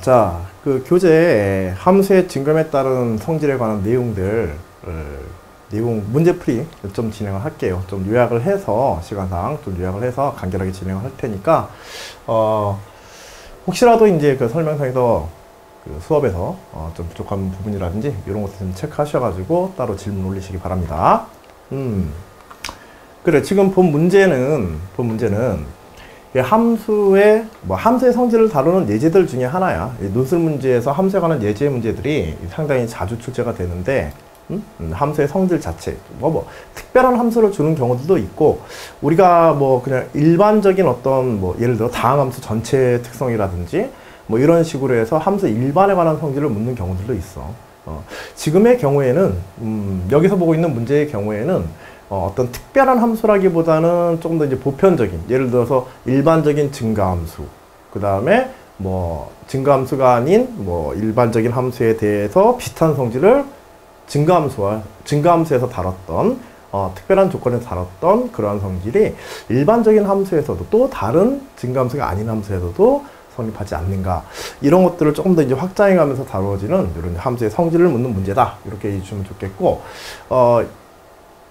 자, 그 교재에 함수의 증감에 따른 성질에 관한 내용들, 내용 문제풀이 좀 진행을 할게요. 좀 요약을 해서, 시간상 좀 요약을 해서 간결하게 진행을 할 테니까, 혹시라도 이제 그 설명서에서 그 수업에서 좀 부족한 부분이라든지 이런 것들 좀 체크하셔가지고 따로 질문 올리시기 바랍니다. 그래, 지금 본 문제는 함수의 성질을 다루는 예제들 중에 하나야. 논술 문제에서 함수에 관한 예제 문제들이 상당히 자주 출제가 되는데, 함수의 성질 자체, 특별한 함수를 주는 경우들도 있고, 우리가 그냥 일반적인 어떤 예를 들어 다항함수 전체 특성이라든지, 이런 식으로 해서 함수 일반에 관한 성질을 묻는 경우들도 있어. 지금의 경우에는, 여기서 보고 있는 문제의 경우에는, 어떤 특별한 함수라기보다는 조금 더 이제 보편적인, 예를 들어서 일반적인 증가함수, 그 다음에 증가함수가 아닌 일반적인 함수에 대해서 비슷한 성질을 증가함수에서 다뤘던, 특별한 조건에서 다뤘던 그러한 성질이 일반적인 함수에서도 또 다른 증가함수가 아닌 함수에서도 성립하지 않는가, 이런 것들을 조금 더 이제 확장해 가면서 다루어지는 이런 함수의 성질을 묻는 문제다, 이렇게 해주시면 좋겠고,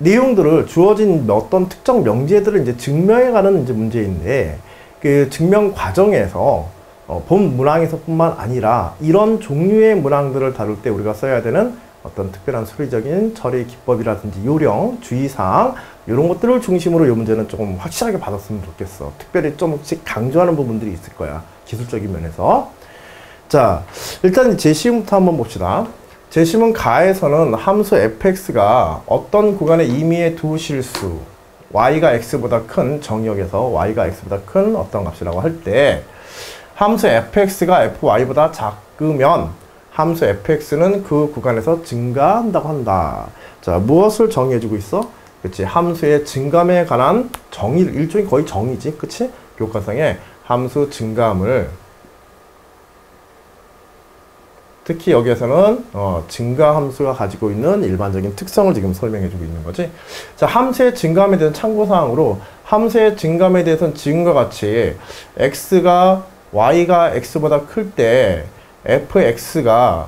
내용들을 주어진 어떤 특정 명제들을 이제 증명해가는 이제 문제인데, 그 증명 과정에서 본 문항에서뿐만 아니라 이런 종류의 문항들을 다룰 때 우리가 써야 되는 어떤 특별한 수리적인 처리 기법이라든지 요령, 주의사항, 이런 것들을 중심으로 이 문제는 조금 확실하게 받았으면 좋겠어. 특별히 좀씩 강조하는 부분들이 있을 거야, 기술적인 면에서. 자, 일단 제시문부터 한번 봅시다. 제시문 가에서는 함수 fx가 어떤 구간의 임의의 두 실수, y가 x보다 큰 정의역에서 y가 x보다 큰 어떤 값이라고 할 때, 함수 fx가 fy보다 작으면 함수 fx는 그 구간에서 증가한다고 한다. 자, 무엇을 정의해주고 있어? 그치, 함수의 증감에 관한 정의, 일종의 거의 정의지, 그치? 교과서에 함수 증감을, 특히 여기에서는 증가함수가 가지고 있는 일반적인 특성을 지금 설명해주고 있는 거지. 자, 함수의 증감에 대한 참고사항으로, 함수의 증감에 대해서는 지금과 같이 y가 x보다 클 때 fx가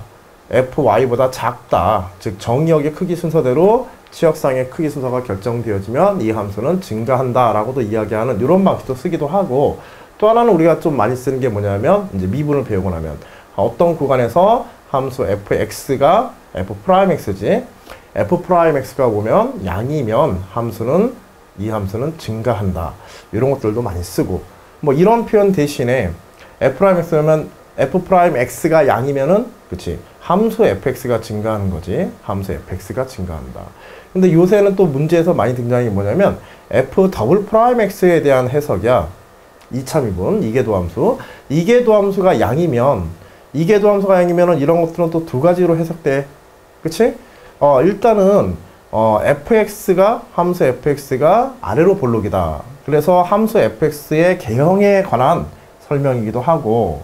fy보다 작다, 즉 정의역의 크기 순서대로 치역상의 크기 순서가 결정되어지면 이 함수는 증가한다 라고도 이야기하는 이런 방식도 쓰기도 하고, 또 하나는 우리가 좀 많이 쓰는 게 뭐냐면, 이제 미분을 배우고 나면 어떤 구간에서 함수 fx가 f'x지, f'x가 보면 양이면 이 함수는 증가한다, 이런 것들도 많이 쓰고, 이런 표현 대신에 f'x가 양이면은, 그치, 함수 fx가 증가하는 거지. 함수 fx가 증가한다. 근데 요새는 또 문제에서 많이 등장한 게 뭐냐면 f'x에 대한 해석이야. 2차 미분, 이계도함수. 이계도함수가 양이면은 이런 것들은 또 두 가지로 해석돼. 그치? 일단은, 함수 fx가 아래로 볼록이다. 그래서 함수 fx의 개형에 관한 설명이기도 하고,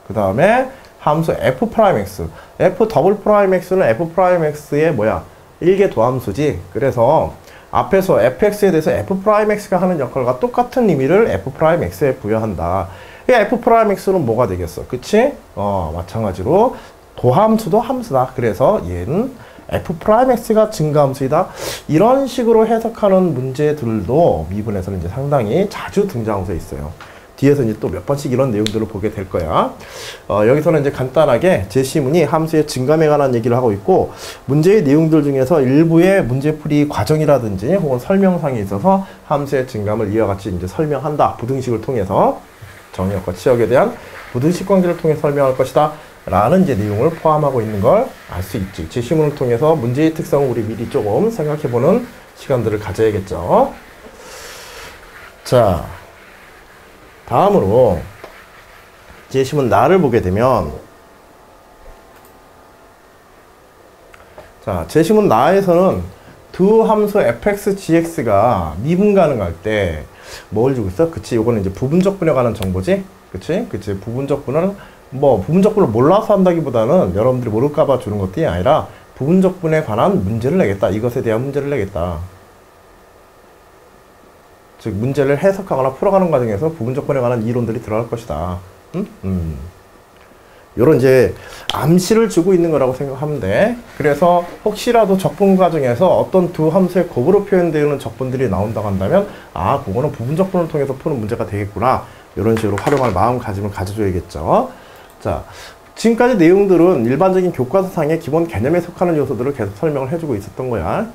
그 다음에 함수 f'x. f'x는 f'x의 일계도함수지. 그래서 앞에서 fx에 대해서 f'x가 하는 역할과 똑같은 의미를 f'x에 부여한다. f'x는 뭐가 되겠어? 그치? 마찬가지로 도함수도 함수다. 그래서 얘는 f'x가 증가함수이다. 이런 식으로 해석하는 문제들도 미분에서는 이제 상당히 자주 등장하고 있어요. 뒤에서 이제 또 몇 번씩 이런 내용들을 보게 될 거야. 여기서는 이제 간단하게 제시문이 함수의 증감에 관한 얘기를 하고 있고, 문제의 내용들 중에서 일부의 문제풀이 과정이라든지 혹은 설명상에 있어서 함수의 증감을 이와 같이 이제 설명한다. 부등식을 통해서 정의역과 치역에 대한 부등식 관계를 통해 설명할 것이다 라는 이제 내용을 포함하고 있는 걸 알 수 있지. 제시문을 통해서 문제의 특성을 우리 미리 조금 생각해보는 시간들을 가져야겠죠. 자, 다음으로 제시문 나를 보게 되면, 자, 제시문 나에서는 두 함수 fx, gx가 미분 가능할 때 뭘 주고 있어? 그치, 요거는 이제 부분적 분에 관한 정보지? 그치? 부분적 분은 부분적 분을 몰라서 한다기보다는 여러분들이 모를까봐 주는 것들이 아니라 부분적 분에 관한 문제를 내겠다. 이것에 대한 문제를 내겠다. 즉 문제를 해석하거나 풀어가는 과정에서 부분 조건에 관한 이론들이 들어갈 것이다. 요런 이제 암시를 주고 있는 거라고 생각하면 돼. 그래서 혹시라도 적분 과정에서 어떤 두 함수의 곱으로 표현되는 적분들이 나온다고 한다면 아, 그거는 부분 적분을 통해서 푸는 문제가 되겠구나. 이런 식으로 활용할 마음가짐을 가져줘야겠죠. 자, 지금까지 내용들은 일반적인 교과서상의 기본 개념에 속하는 요소들을 계속 설명을 해주고 있었던 거야.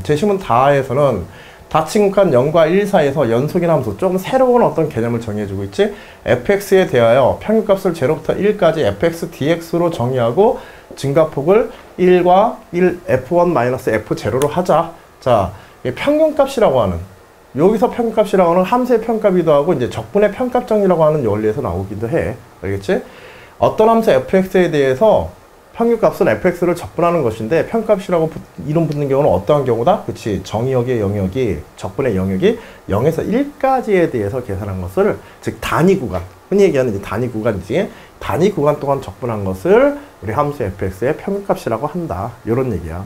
제시문 다에서는 다칭간 0과 1 사이에서 연속인 함수, 조금 새로운 어떤 개념을 정의해주고 있지. fx에 대하여 평균값을 0부터 1까지 fx dx로 정의하고 증가폭을 1과 1 f1-f0로 하자. 자, 평균값이라고 하는, 여기서 평균값이라고 하는 함수의 평값이기도 하고 이제 적분의 평값 정의라고 하는 원리에서 나오기도 해. 알겠지? 어떤 함수 fx에 대해서 평균값은 fx를 적분하는 것인데 평값이라고 이름 붙는 경우는 어떠한 경우다? 그치, 정의역의 영역이, 적분의 영역이 0에서 1까지에 대해서 계산한 것을, 즉 단위 구간, 흔히 얘기하는 이제 단위 구간이지, 단위 구간 동안 적분한 것을 우리 함수 fx의 평균값이라고 한다. 이런 얘기야.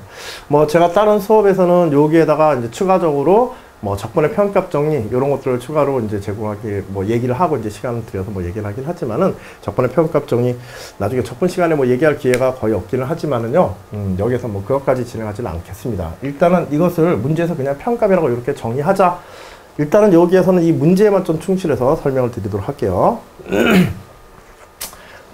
뭐 제가 다른 수업에서는 여기에다가 이제 추가적으로 뭐 적분의 평값 정리 이런 것들을 추가로 이제 제공하기 뭐 얘기를 하고 이제 시간을 들여서 뭐 얘기를 하긴 하지만은 적분의 평값 정리 나중에 적분 시간에 뭐 얘기할 기회가 거의 없기는 하지만은요 여기서 뭐 그것까지 진행하지는 않겠습니다. 일단은 이것을 문제에서 그냥 평값이라고 이렇게 정의하자. 일단은 여기에서는 이 문제에만 좀 충실해서 설명을 드리도록 할게요.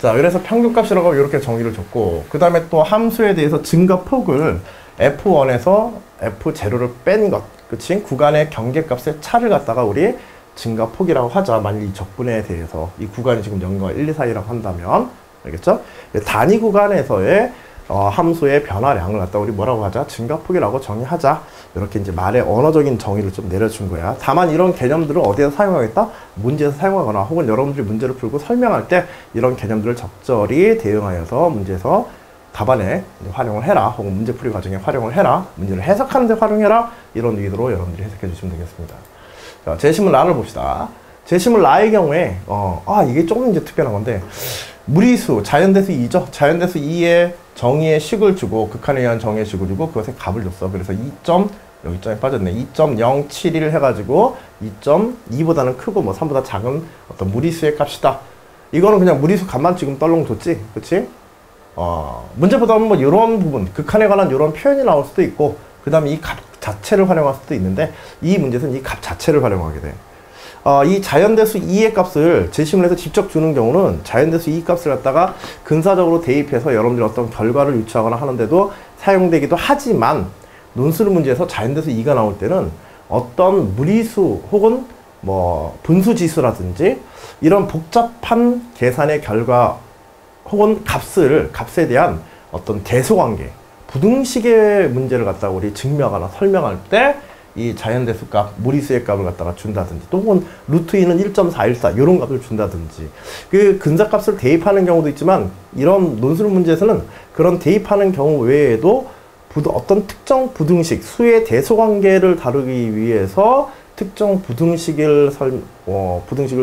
자, 그래서 평균값이라고 이렇게 정의를 줬고 그 다음에 또 함수에 대해서 증가폭을 f1에서 f0를 뺀 것, 그치? 구간의 경계값의 차를 갖다가 우리 증가폭이라고 하자. 만일 이 적분에 대해서 이 구간이 지금 0과 1, 2 사이라고 한다면 알겠죠? 단위 구간에서의 함수의 변화량을 갖다 우리 뭐라고 하자? 증가폭이라고 정의하자. 이렇게 이제 말의 언어적인 정의를 좀 내려준 거야. 다만 이런 개념들을 어디에서 사용하겠다? 문제에서 사용하거나 혹은 여러분들이 문제를 풀고 설명할 때 이런 개념들을 적절히 대응하여서 문제에서 답안에 활용을 해라. 혹은 문제풀이 과정에 활용을 해라. 문제를 해석하는 데 활용해라. 이런 의도로 여러분들이 해석해 주시면 되겠습니다. 자, 제시문 라를 봅시다. 제시문 라의 경우에 이게 조금 이제 특별한 건데 무리수, 자연대수 2죠. 자연대수 2의 정의의 식을 주고 극한에 의한 정의의 식을 주고 그것에 값을 줬어. 그래서 2점, 여기 점이 빠졌네. 2.071 해가지고 2.2보다는 크고 뭐 3보다 작은 어떤 무리수의 값이다. 이거는 그냥 무리수 값만 지금 떨렁 뒀지. 그치? 문제보다는 뭐 이런 부분, 극한에 관한 이런 표현이 나올 수도 있고 그 다음에 이 값 자체를 활용할 수도 있는데 이 문제에서는 이 값 자체를 활용하게 돼. 이 자연대수 2의 값을 제시문을 해서 직접 주는 경우는 자연대수 2 값을 갖다가 근사적으로 대입해서 여러분들이 어떤 결과를 유추하거나 하는데도 사용되기도 하지만 논술 문제에서 자연대수 2가 나올 때는 어떤 무리수 혹은 뭐 분수지수라든지 이런 복잡한 계산의 결과 혹은 값에 대한 어떤 대소관계, 부등식의 문제를 갖다가 우리 증명하거나 설명할 때 이 자연대수 값, 무리수의 값을 갖다가 준다든지 또 혹은 루트 2는 1.414 이런 값을 준다든지 그 근사값을 대입하는 경우도 있지만 이런 논술 문제에서는 그런 대입하는 경우 외에도 어떤 특정 부등식, 수의 대소관계를 다루기 위해서 특정 부등식을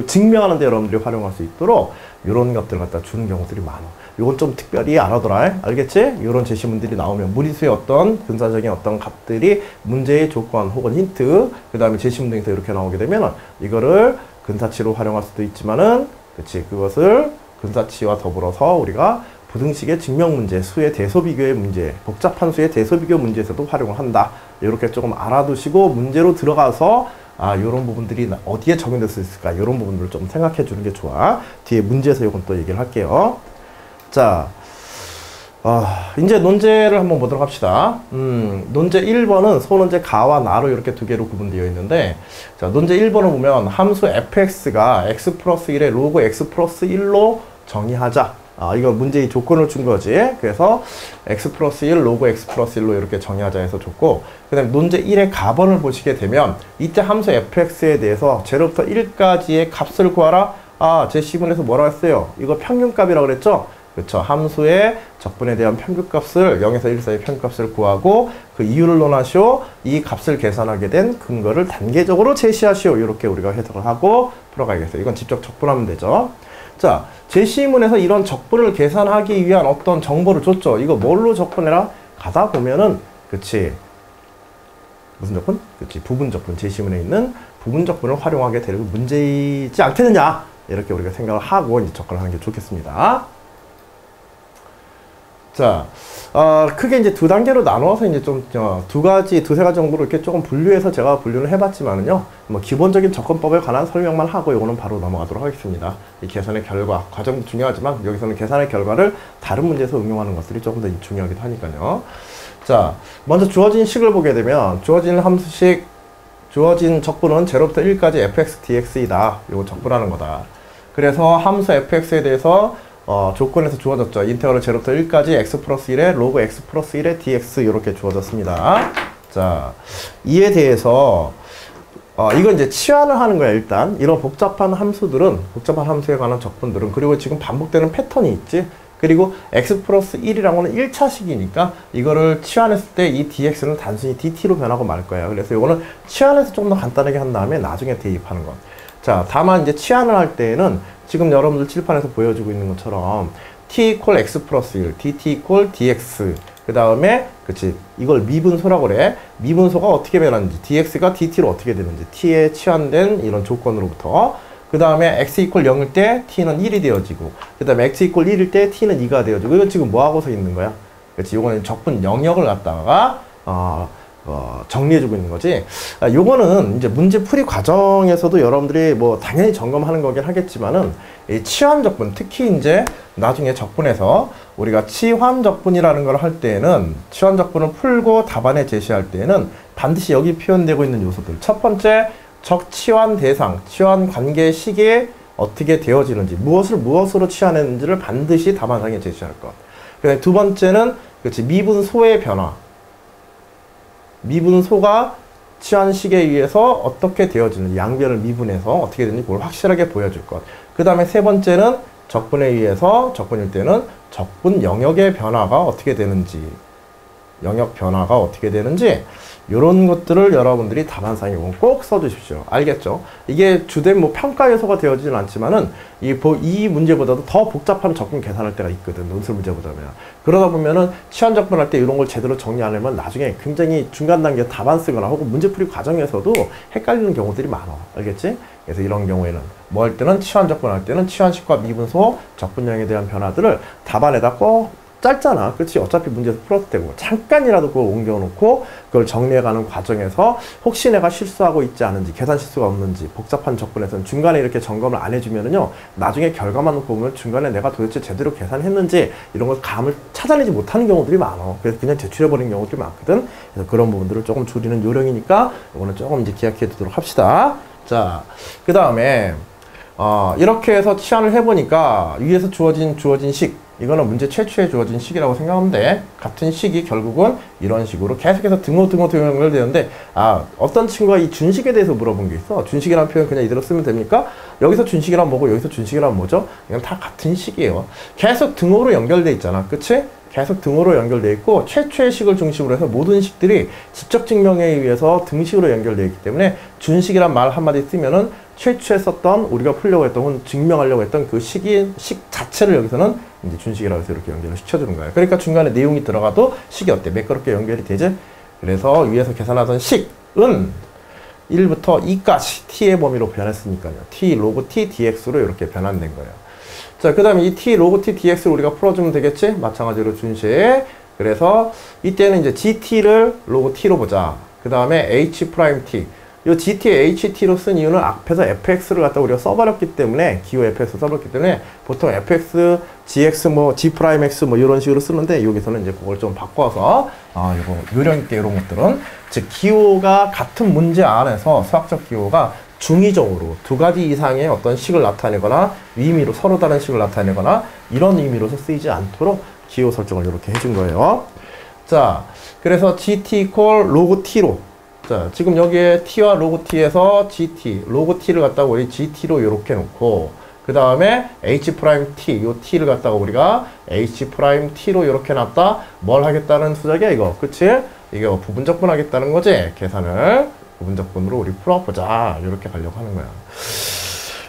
증명하는 데 여러분들이 활용할 수 있도록 이런 것들을 갖다 주는 경우들이 많아. 이건 좀 특별히 알아둬라. 알겠지? 이런 제시문들이 나오면 무리수의 어떤 근사적인 어떤 값들이 문제의 조건 혹은 힌트, 그 다음에 제시문 등에서 이렇게 나오게 되면 이거를 근사치로 활용할 수도 있지만은, 그치? 그것을 근사치와 더불어서 우리가 부등식의 증명 문제, 수의 대소 비교의 문제, 복잡한 수의 대소 비교 문제에서도 활용을 한다. 이렇게 조금 알아두시고 문제로 들어가서 이런 부분들이 어디에 적용될 수 있을까? 이런 부분들을 좀 생각해 주는 게 좋아. 뒤에 문제에서 이건 또 얘기를 할게요. 자, 이제 논제를 한번 보도록 합시다. 논제 1번은 소논제 가와 나로 이렇게 두 개로 구분되어 있는데, 자, 논제 1번을 보면 함수 fx가 x 플러스 1의 로그 x 플러스 1로 정의하자. 이거 문제의 조건을 준 거지. 그래서 x 플러스 1, 로그 x 플러스 1로 이렇게 정의하자 해서 줬고, 그 다음에 논제 1의 가번을 보시게 되면 이때 함수 fx에 대해서 0부터 1까지의 값을 구하라. 제 시문에서 뭐라고 했어요? 이거 평균값이라고 그랬죠? 그렇죠. 함수의 적분에 대한 평균값을 0에서 1 사이의 평균값을 구하고 그 이유를 논하시오. 이 값을 계산하게 된 근거를 단계적으로 제시하시오. 이렇게 우리가 해석을 하고 풀어가야겠어요. 이건 직접 적분하면 되죠. 자, 제시문에서 이런 적분을 계산하기 위한 어떤 정보를 줬죠. 이거 뭘로 적분해라? 가다 보면은, 그치. 무슨 적분? 그치. 부분 적분. 제시문에 있는 부분 적분을 활용하게 될 문제이지 않겠느냐. 이렇게 우리가 생각을 하고 이제 접근을 하는 게 좋겠습니다. 자, 크게 이제 두 단계로 나누어서 이제 좀, 두세 가지 정도로 이렇게 조금 분류해서 제가 분류를 해봤지만은요, 뭐, 기본적인 접근법에 관한 설명만 하고, 요거는 바로 넘어가도록 하겠습니다. 이 계산의 결과, 과정도 중요하지만, 여기서는 계산의 결과를 다른 문제에서 응용하는 것들이 조금 더 중요하기도 하니까요. 자, 먼저 주어진 식을 보게 되면, 주어진 함수식, 주어진 적분은 0부터 1까지 fx, dx이다. 요거 적분하는 거다. 그래서 함수 fx에 대해서 조건에서 주어졌죠. 인테그럴 0부터 1까지 x 플러스 1에 로그 x 플러스 1에 dx 이렇게 주어졌습니다. 자, 이에 대해서 이건 이제 치환을 하는 거야. 일단 이런 복잡한 함수들은, 복잡한 함수에 관한 적분들은, 그리고 지금 반복되는 패턴이 있지. 그리고 x 플러스 1이라는 거는 1차식이니까 이거를 치환했을 때 이 dx는 단순히 dt로 변하고 말 거야. 그래서 이거는 치환해서 좀 더 간단하게 한 다음에 나중에 대입하는 것. 자, 다만 이제 치환을 할 때에는 지금 여러분들 칠판에서 보여주고 있는 것처럼 t 이퀄 x 플러스 1, dt 이퀄 dx, 그 다음에 그치, 이걸 미분소라고 그래. 미분소가 어떻게 변하는지, dx가 dt로 어떻게 되는지, t에 치환된 이런 조건으로부터, 그 다음에 x 이퀄 0일 때 t는 1이 되어지고, 그 다음에 x 이퀄 1일 때 t는 2가 되어지고, 이건 지금 뭐 하고서 있는 거야? 그치, 이거는 적분 영역을 갖다가 정리해주고 있는 거지. 요거는 이제 문제 풀이 과정에서도 여러분들이 뭐 당연히 점검하는 거긴 하겠지만은, 이 치환 적분, 특히 이제 나중에 적분에서 우리가 치환 적분이라는 걸 할 때에는, 치환 적분을 풀고 답안에 제시할 때에는 반드시 여기 표현되고 있는 요소들. 첫 번째, 적치환 대상, 치환 관계 시기에 어떻게 되어지는지, 무엇으로 치환했는지를 반드시 답안상에 제시할 것. 그다음에 두 번째는, 그렇지, 미분소의 변화. 미분소가 치환 시기에 의해서 어떻게 되어지는지, 양변을 미분해서 어떻게 되는지 그걸 확실하게 보여줄 것. 그 다음에 세 번째는 적분에 의해서, 적분일 때는 적분 영역의 변화가 어떻게 되는지, 영역 변화가 어떻게 되는지, 이런 것들을 여러분들이 답안상에 꼭 써주십시오. 알겠죠? 이게 주된 뭐 평가 요소가 되어지진 않지만은 이 문제보다도 더 복잡한 적분 계산할 때가 있거든. 논술 문제보다는. 그러다 보면은 치환 적분할 때 이런 걸 제대로 정리 안 하면 나중에 굉장히 중간 단계 답안 쓰거나 혹은 문제풀이 과정에서도 헷갈리는 경우들이 많아. 알겠지? 그래서 이런 경우에는 뭐 할 때는 치환 적분할 때는 치환식과 미분소, 적분량에 대한 변화들을 답안에다 꼭, 짧잖아. 그렇지? 어차피 문제에서 풀었을 테고 잠깐이라도 그걸 옮겨놓고 그걸 정리해가는 과정에서 혹시 내가 실수하고 있지 않은지, 계산 실수가 없는지, 복잡한 적분에서는 중간에 이렇게 점검을 안 해주면은요, 나중에 결과만 놓고 보면 중간에 내가 도대체 제대로 계산했는지 이런 걸 감을 찾아내지 못하는 경우들이 많아. 그래서 그냥 제출해버리는 경우들이 많거든. 그래서 그런 부분들을 조금 줄이는 요령이니까 이거는 조금 이제 기억해 두도록 합시다. 자, 그 다음에 이렇게 해서 치환을 해보니까 위에서 주어진 식, 이거는 문제 최초에 주어진 식이라고 생각하면 돼. 같은 식이 결국은 이런 식으로 계속해서 등호 연결되는데, 어떤 친구가 이 준식에 대해서 물어본 게 있어. 준식이라는 표현 그냥 이대로 쓰면 됩니까? 여기서 준식이란 뭐고 여기서 준식이란 뭐죠? 이건 다 같은 식이에요. 계속 등호로 연결돼 있잖아. 그치? 계속 등호로 연결되어 있고, 최초의 식을 중심으로 해서 모든 식들이 지적 증명에 의해서 등식으로 연결되어 있기 때문에 준식이란 말 한마디 쓰면은 최초에 썼던, 우리가 풀려고 했던 혹은 증명하려고 했던 그 식 자체를 여기서는 이제 준식이라고 해서 이렇게 연결을 시켜주는 거예요. 그러니까 중간에 내용이 들어가도 식이 어때? 매끄럽게 연결이 되지? 그래서 위에서 계산하던 식은 1부터 2까지 t의 범위로 변했으니까요. t 로그 t dx로 이렇게 변환된 거예요. 자, 그 다음에 이 t 로그 t dx를 우리가 풀어주면 되겠지? 마찬가지로 준식. 그래서 이때는 이제 gt를 로그 t로 보자. 그 다음에 h 프라임 t. 이 gt, ht로 쓴 이유는 앞에서 fx를 갖다 우리가 써버렸기 때문에, 기호 fx 써버렸기 때문에 보통 fx, gx, g 프라임 x 이런 식으로 쓰는데, 여기서는 이제 그걸 좀 바꿔서 이거 요령 있게 이런 것들은, 즉 기호가 같은 문제 안에서 수학적 기호가 중의적으로 두 가지 이상의 어떤 식을 나타내거나 의미로 서로 다른 식을 나타내거나 이런 의미로서 쓰이지 않도록 기호 설정을 이렇게 해준 거예요. 자, 그래서 gt 이퀄 로그 t로, 자, 지금 여기에 t와 로그 t에서 gt, 로그 t를 갖다가 우리 gt로 이렇게 놓고, 그 다음에 h 프라임 t, 요 t를 갖다가 우리가 h 프라임 t로 이렇게 놨다. 뭘 하겠다는 수작이야, 이거. 그치? 이게 부분적분 하겠다는 거지? 계산을 부분적분으로 우리 풀어보자. 이렇게 가려고 하는 거야.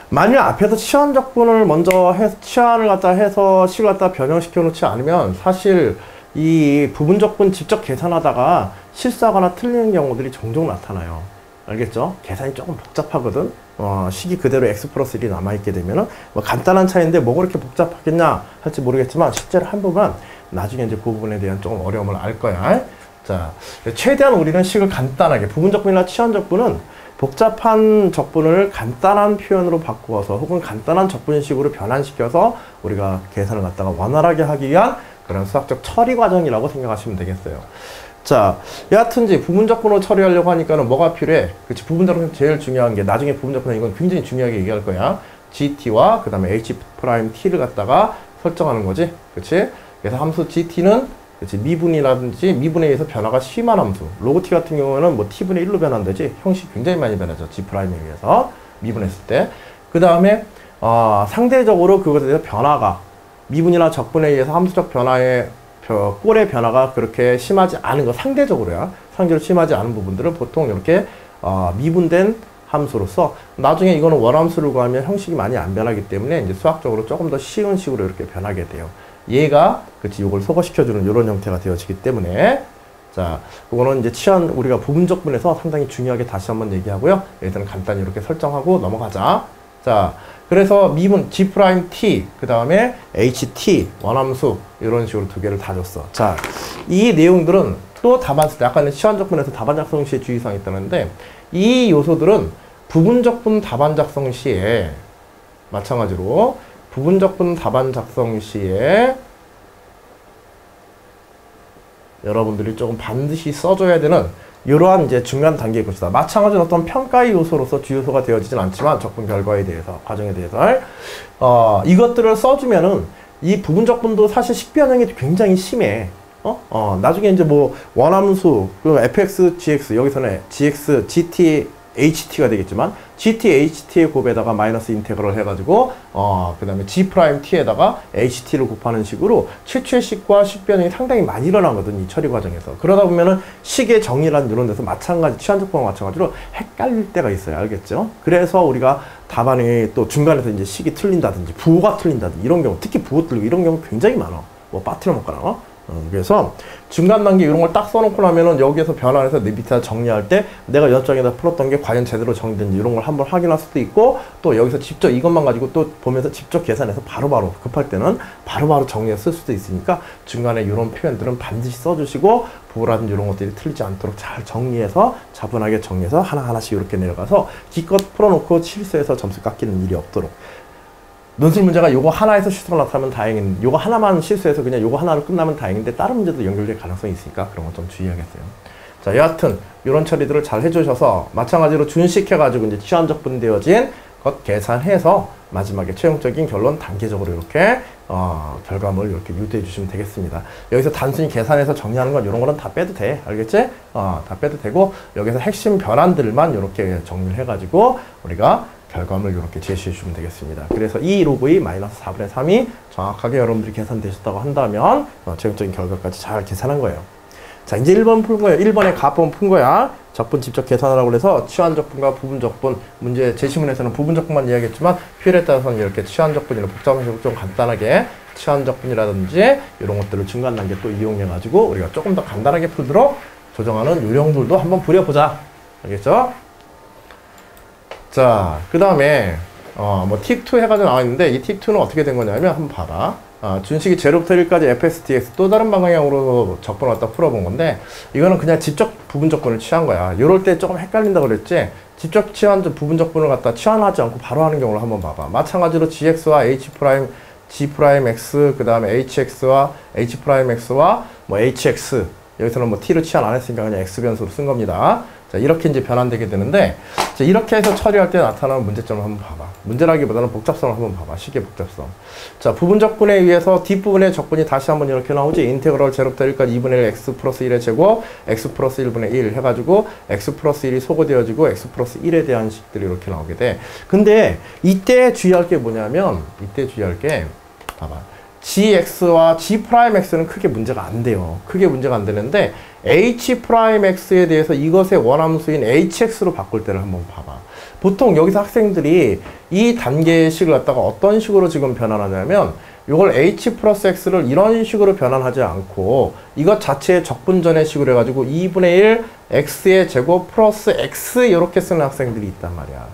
만약 앞에서 치환적분을 먼저 치환을 갖다 해서 식을 갖다 변형시켜 놓지 않으면 사실 이 부분적분 직접 계산하다가 실수하거나 틀리는 경우들이 종종 나타나요. 알겠죠? 계산이 조금 복잡하거든. 식이 그대로 x 플러스 1이 남아있게 되면은 뭐 간단한 차이인데 뭐가 그렇게 복잡하겠냐 할지 모르겠지만 실제로 한번 나중에 이제 그 부분에 대한 조금 어려움을 알 거야. 자, 최대한 우리는 식을 간단하게, 부분적분이나 치환적분은 복잡한 적분을 간단한 표현으로 바꾸어서 혹은 간단한 적분식으로 변환시켜서 우리가 계산을 갖다가 원활하게 하기 위한 그런 수학적 처리 과정이라고 생각하시면 되겠어요. 자, 여하튼 이제 부분적분으로 처리하려고 하니까는 뭐가 필요해? 그치, 부분적분 제일 중요한 게, 나중에 부분적분은 이건 굉장히 중요하게 얘기할 거야. GT와 그 다음에 H'T를 갖다가 설정하는 거지. 그치? 그래서 함수 GT는 그치, 미분이라든지 미분에 의해서 변화가 심한 함수. 로그 T 같은 경우는 뭐 T분의 1로 변환되지, 형식 굉장히 많이 변하죠. G'에 의해서 미분했을 때. 그 다음에 상대적으로 그것에 대해서 변화가 미분이나 적분에 의해서 함수적 변화의 꼴의 변화가 그렇게 심하지 않은 거, 상대적으로야. 상대적으로 심하지 않은 부분들은 보통 이렇게 미분된 함수로서, 나중에 이거는 원함수를 구하면 형식이 많이 안 변하기 때문에 이제 수학적으로 조금 더 쉬운 식으로 이렇게 변하게 돼요. 얘가 그치, 요걸 소거시켜주는 이런 형태가 되어지기 때문에, 자, 그거는 이제 우리가 부분적분에서 상당히 중요하게 다시 한번 얘기하고요. 일단은 간단히 이렇게 설정하고 넘어가자. 자, 그래서 미분 G'T, 그 다음에 HT, 원함수, 이런 식으로 두 개를 다 줬어. 자, 이 내용들은 또 답안쓸 때, 아까는 치환적분에서 답안 작성 시에 주의사항이 있다는데, 이 요소들은 부분적분 답안 작성 시에, 마찬가지로 부분적분 답안 작성 시에 여러분들이 조금 반드시 써줘야 되는 이러한 이제 중간 단계의 것이다. 마찬가지로 어떤 평가의 요소로서 주요소가 되어지진 않지만, 적분 결과에 대해서, 과정에 대해서 이것들을 써주면은 이 부분적분도 사실 식변형이 굉장히 심해. 나중에 이제 뭐 원함수, 그 fx, gx, 여기서는 gx, gt, ht가 되겠지만, gt, ht의 곱에다가 마이너스 인테그럴 해가지고 그 다음에 g't에다가 ht를 곱하는 식으로 최초의 식과 식변형이 상당히 많이 일어나거든, 이 처리 과정에서. 그러다 보면은 식의 정의란 이런 데서 마찬가지, 치환적분과 마찬가지로 헷갈릴 때가 있어요. 알겠죠? 그래서 우리가 답안이 또 중간에서 이제 식이 틀린다든지 부호가 틀린다든지 이런 경우, 특히 부호 틀리고 이런 경우 굉장히 많아. 뭐 빠트려 먹거나. 그래서 중간 단계 이런 걸 딱 써놓고 나면은 여기에서 변환해서 내 밑에다 정리할 때 내가 연장에다 풀었던 게 과연 제대로 정리된지 이런 걸 한번 확인할 수도 있고, 또 여기서 직접 이것만 가지고 또 보면서 직접 계산해서 바로바로 급할 때는 바로바로 정리해서 쓸 수도 있으니까, 중간에 이런 표현들은 반드시 써주시고, 부호라든지 이런 것들이 틀리지 않도록 잘 정리해서 차분하게 정리해서 하나하나씩 이렇게 내려가서 기껏 풀어놓고 실수해서 점수 깎이는 일이 없도록. 논술 문제가 요거 하나에서 실수가 나타나면 다행인, 요거 하나만 실수해서 그냥 요거 하나로 끝나면 다행인데 다른 문제도 연결될 가능성이 있으니까 그런 건 좀 주의하겠어요. 자, 여하튼 이런 처리들을 잘 해주셔서 마찬가지로 준식해가지고 이제 치환적분 되어진 것 계산해서 마지막에 최종적인 결론 단계적으로 이렇게 결과물을 이렇게 유도해 주시면 되겠습니다. 여기서 단순히 계산해서 정리하는 건 이런 거는 다 빼도 돼. 알겠지? 다 빼도 되고, 여기서 핵심 변환들만 이렇게 정리를 해가지고 우리가 결과물 이렇게 제시해 주시면 되겠습니다. 그래서 이 로그의 마이너스 4분의 3이 정확하게 여러분들이 계산되셨다고 한다면 최종적인 결과까지 잘 계산한 거예요. 자, 이제 1번 푼 거예요. 1번의 가본 푼 거야. 적분 직접 계산하라고 해서 치환적분과 부분적분, 문제 제시문에서는 부분적분만 이야기했지만 표현에 따라서는 이렇게 치환적분이나 복잡한 식으로 좀 간단하게 치환적분이라든지 이런 것들을 중간 단계 또 이용해 가지고 우리가 조금 더 간단하게 풀도록 조정하는 요령들도 한번 부려보자. 알겠죠? 자, 그 다음에 뭐 팁2 해가지고 나와있는데, 이 팁2는 어떻게 된 거냐면 한번 봐봐. 준식이 0부터 1까지 fx, dx 또 다른 방향으로 적분을 갖다 풀어본 건데, 이거는 그냥 직접 부분적분을 취한 거야. 이럴 때 조금 헷갈린다고 그랬지? 직접 취한 부분적분을 갖다 취환하지 않고 바로 하는 경우를 한번 봐봐. 마찬가지로 gx와 h', g'x, 그 다음에 hx와 h'x와 뭐 hx, 여기서는 뭐 t를 취한 안 했으니까 그냥 x 변수로 쓴 겁니다. 자, 이렇게 이제 변환되게 되는데, 자, 이렇게 해서 처리할 때 나타나는 문제점을 한번 봐봐. 문제라기보다는 복잡성을 한번 봐봐. 식의 복잡성. 자, 부분적분에 의해서 뒷부분의 적분이 다시 한번 이렇게 나오지. 인테그럴 0부터 1까지 2분의 1 x 플러스 1의 제곱, x 플러스 1분의 1 해가지고 x 플러스 1이 소거되어지고 x 플러스 1에 대한 식들이 이렇게 나오게 돼. 근데 이때 주의할 게 뭐냐면, 이때 주의할 게, 봐봐. gx와 g'x는 크게 문제가 안 돼요. 크게 문제가 안 되는데 h'x에 대해서 이것의 원함수인 hx로 바꿀 때를 한번 봐봐. 보통 여기서 학생들이 이 단계의 식을 갖다가 어떤 식으로 지금 변환하냐면, 이걸 h 플러스 x를 이런 식으로 변환하지 않고 이것 자체의 적분전의 식으로 해가지고 2분의 1 x의 제곱 플러스 x 이렇게 쓰는 학생들이 있단 말이야.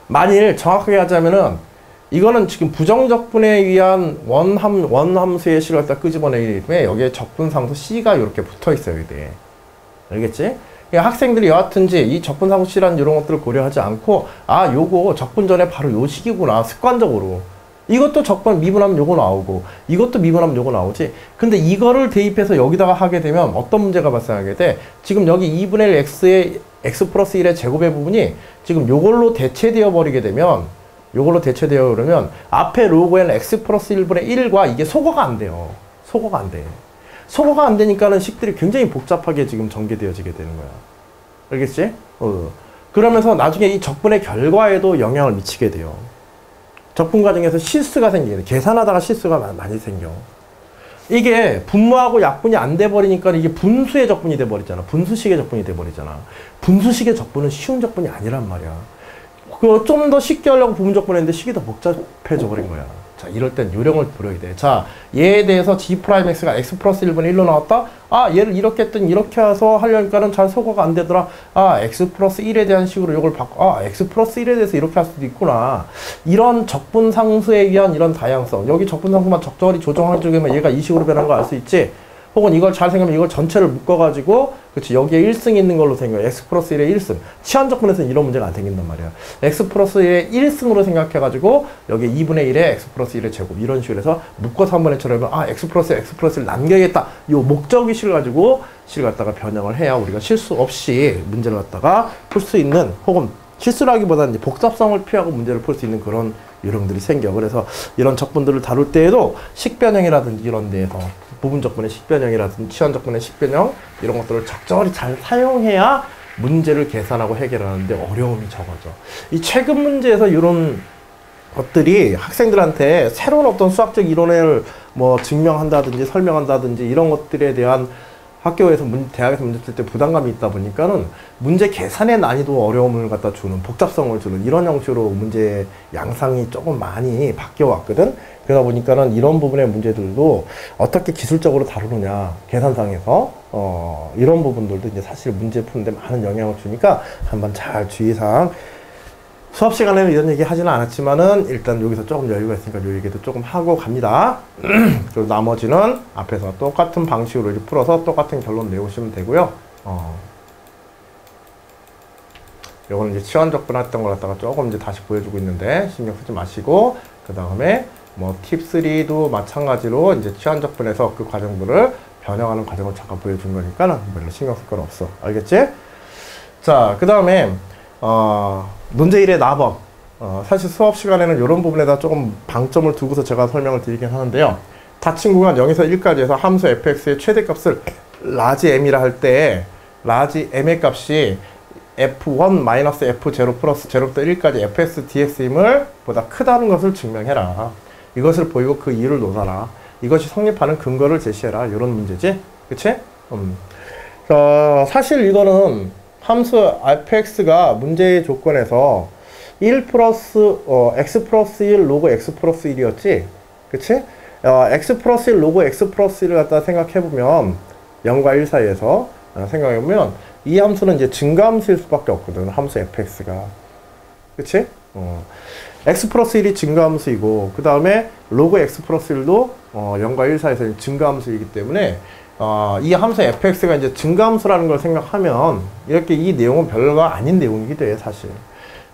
만일 정확하게 하자면은 이거는 지금 부정적분에 의한 원함수의 식을 갖다 끄집어내기 때문에 여기에 적분상수 C가 이렇게 붙어 있어요. 이게. 알겠지? 그러니까 학생들이 여하튼지 이 적분상수 C라는 이런 것들을 고려하지 않고 아 요거 적분 전에 바로 요 식이구나 습관적으로 이것도 적분 미분하면 요거 나오고 이것도 미분하면 요거 나오지. 근데 이거를 대입해서 여기다가 하게 되면 어떤 문제가 발생하게 돼? 지금 여기 2분의 1 x의 x 플러스 1의 제곱의 부분이 지금 요걸로 대체되어 버리게 되면 그러면 앞에 로그에는 x 플러스 1분의 1과 이게 소거가 안 돼요. 소거가 안 돼. 소거가 안 되니까는 식들이 굉장히 복잡하게 지금 전개되어지게 되는 거야. 알겠지? 그러면서 나중에 이 적분의 결과에도 영향을 미치게 돼요. 적분 과정에서 실수가 생기게 돼. 계산하다가 실수가 많이 생겨. 이게 분모하고 약분이 안 돼버리니까 이게 분수의 적분이 돼버리잖아. 분수식의 적분이 돼버리잖아. 분수식의 적분은 쉬운 적분이 아니란 말이야. 좀 더 쉽게 하려고 부분 적분했는데 식이 더 복잡해져 버린 거야. 자, 이럴 땐 요령을 부려야 돼. 자, 얘에 대해서 G'X가 X 플러스 1분의 1로 나왔다? 아, 얘를 이렇게 했더니 이렇게 해서 하려니까는 잘 소거가 안 되더라. 아, X 플러스 1에 대한 식으로 이걸 바꿔. 아, X 플러스 1에 대해서 이렇게 할 수도 있구나. 이런 적분상수에 의한 이런 다양성. 여기 적분상수만 적절히 조정해주면 얘가 이 식으로 변하는 거 알 수 있지? 혹은 이걸 잘 생각하면 이걸 전체를 묶어가지고, 그치, 여기에 1승 있는 걸로 생겨요. X 플러스 1의 1승. 치환적분에서는 이런 문제가 안 생긴단 말이야. X 플러스 1의 1승으로 생각해가지고, 여기에 2분의 1의 X 플러스 1의 제곱. 이런 식으로 해서 묶어서 한 번에 처리하면, 아, X 플러스 1을 남겨야겠다. 요 목적의식을 가지고 식을 갖다가 변형을 해야 우리가 실수 없이 문제를 갖다가 풀 수 있는, 혹은 실수를 하기보다는 이제 복잡성을 피하고 문제를 풀 수 있는 그런 요령들이 생겨. 그래서 이런 적분들을 다룰 때에도 식변형이라든지 이런 데에서 부분 적분의 식변형이라든지 치환 적분의 식변형 이런 것들을 적절히 잘 사용해야 문제를 계산하고 해결하는데 어려움이 적어져. 이 최근 문제에서 이런 것들이 학생들한테 새로운 어떤 수학적 이론을 뭐 증명한다든지 설명한다든지 이런 것들에 대한 학교에서 대학에서 문제 풀 때 부담감이 있다 보니까는 문제 계산의 난이도 어려움을 갖다 주는 복잡성을 주는 이런 형식으로 문제 양상이 조금 많이 바뀌어 왔거든. 그러다 보니까는 이런 부분의 문제들도 어떻게 기술적으로 다루느냐 계산상에서 이런 부분들도 이제 사실 문제 푸는데 많은 영향을 주니까 한번 잘 주의사항. 수업 시간에는 이런 얘기 하지는 않았지만은 일단 여기서 조금 여유가 있으니까 이 얘기도 조금 하고 갑니다. 그리고 나머지는 앞에서 똑같은 방식으로 이제 풀어서 똑같은 결론 내오시면 되고요. 요거는 이제 치환적분 했던 걸 갖다가 조금 이제 다시 보여주고 있는데 신경 쓰지 마시고, 그 다음에 뭐 팁3도 마찬가지로 이제 치환적분에서 그 과정들을 변형하는 과정을 잠깐 보여준 거니까는 별로 신경 쓸 건 없어. 알겠지? 자, 그 다음에 문제 1의 나법. 사실 수업 시간에는 이런 부분에다 조금 방점을 두고서 제가 설명을 드리긴 하는데요. 닫힌 구간 0에서 1까지 해서 함수 fx의 최대값을 라지 m이라 할 때 라지 m의 값이 f1 f0 플러스 0부터 1까지 fx dx임을 보다 크다는 것을 증명해라. 이것을 보이고 그 이유를 논하라. 이것이 성립하는 근거를 제시해라. 이런 문제지. 그치? 사실 이거는 함수 fx가 문제의 조건에서 1 플러스 x 플러스 1 로그 x 플러스 1이었지? 그치? x 플러스 1 로그 x 플러스 1을 갖다 생각해보면 0과 1 사이에서 생각해보면 이 함수는 이제 증가함수일 수밖에 없거든. 함수 fx가. 그치? x 플러스 1이 증가함수이고 그 다음에 로그 x 플러스 1도 0과 1 사이에서 증가함수이기 때문에 이 함수 fx가 이제 증가함수라는 걸 생각하면 이렇게 이 내용은 별거 아닌 내용이기도 해 사실.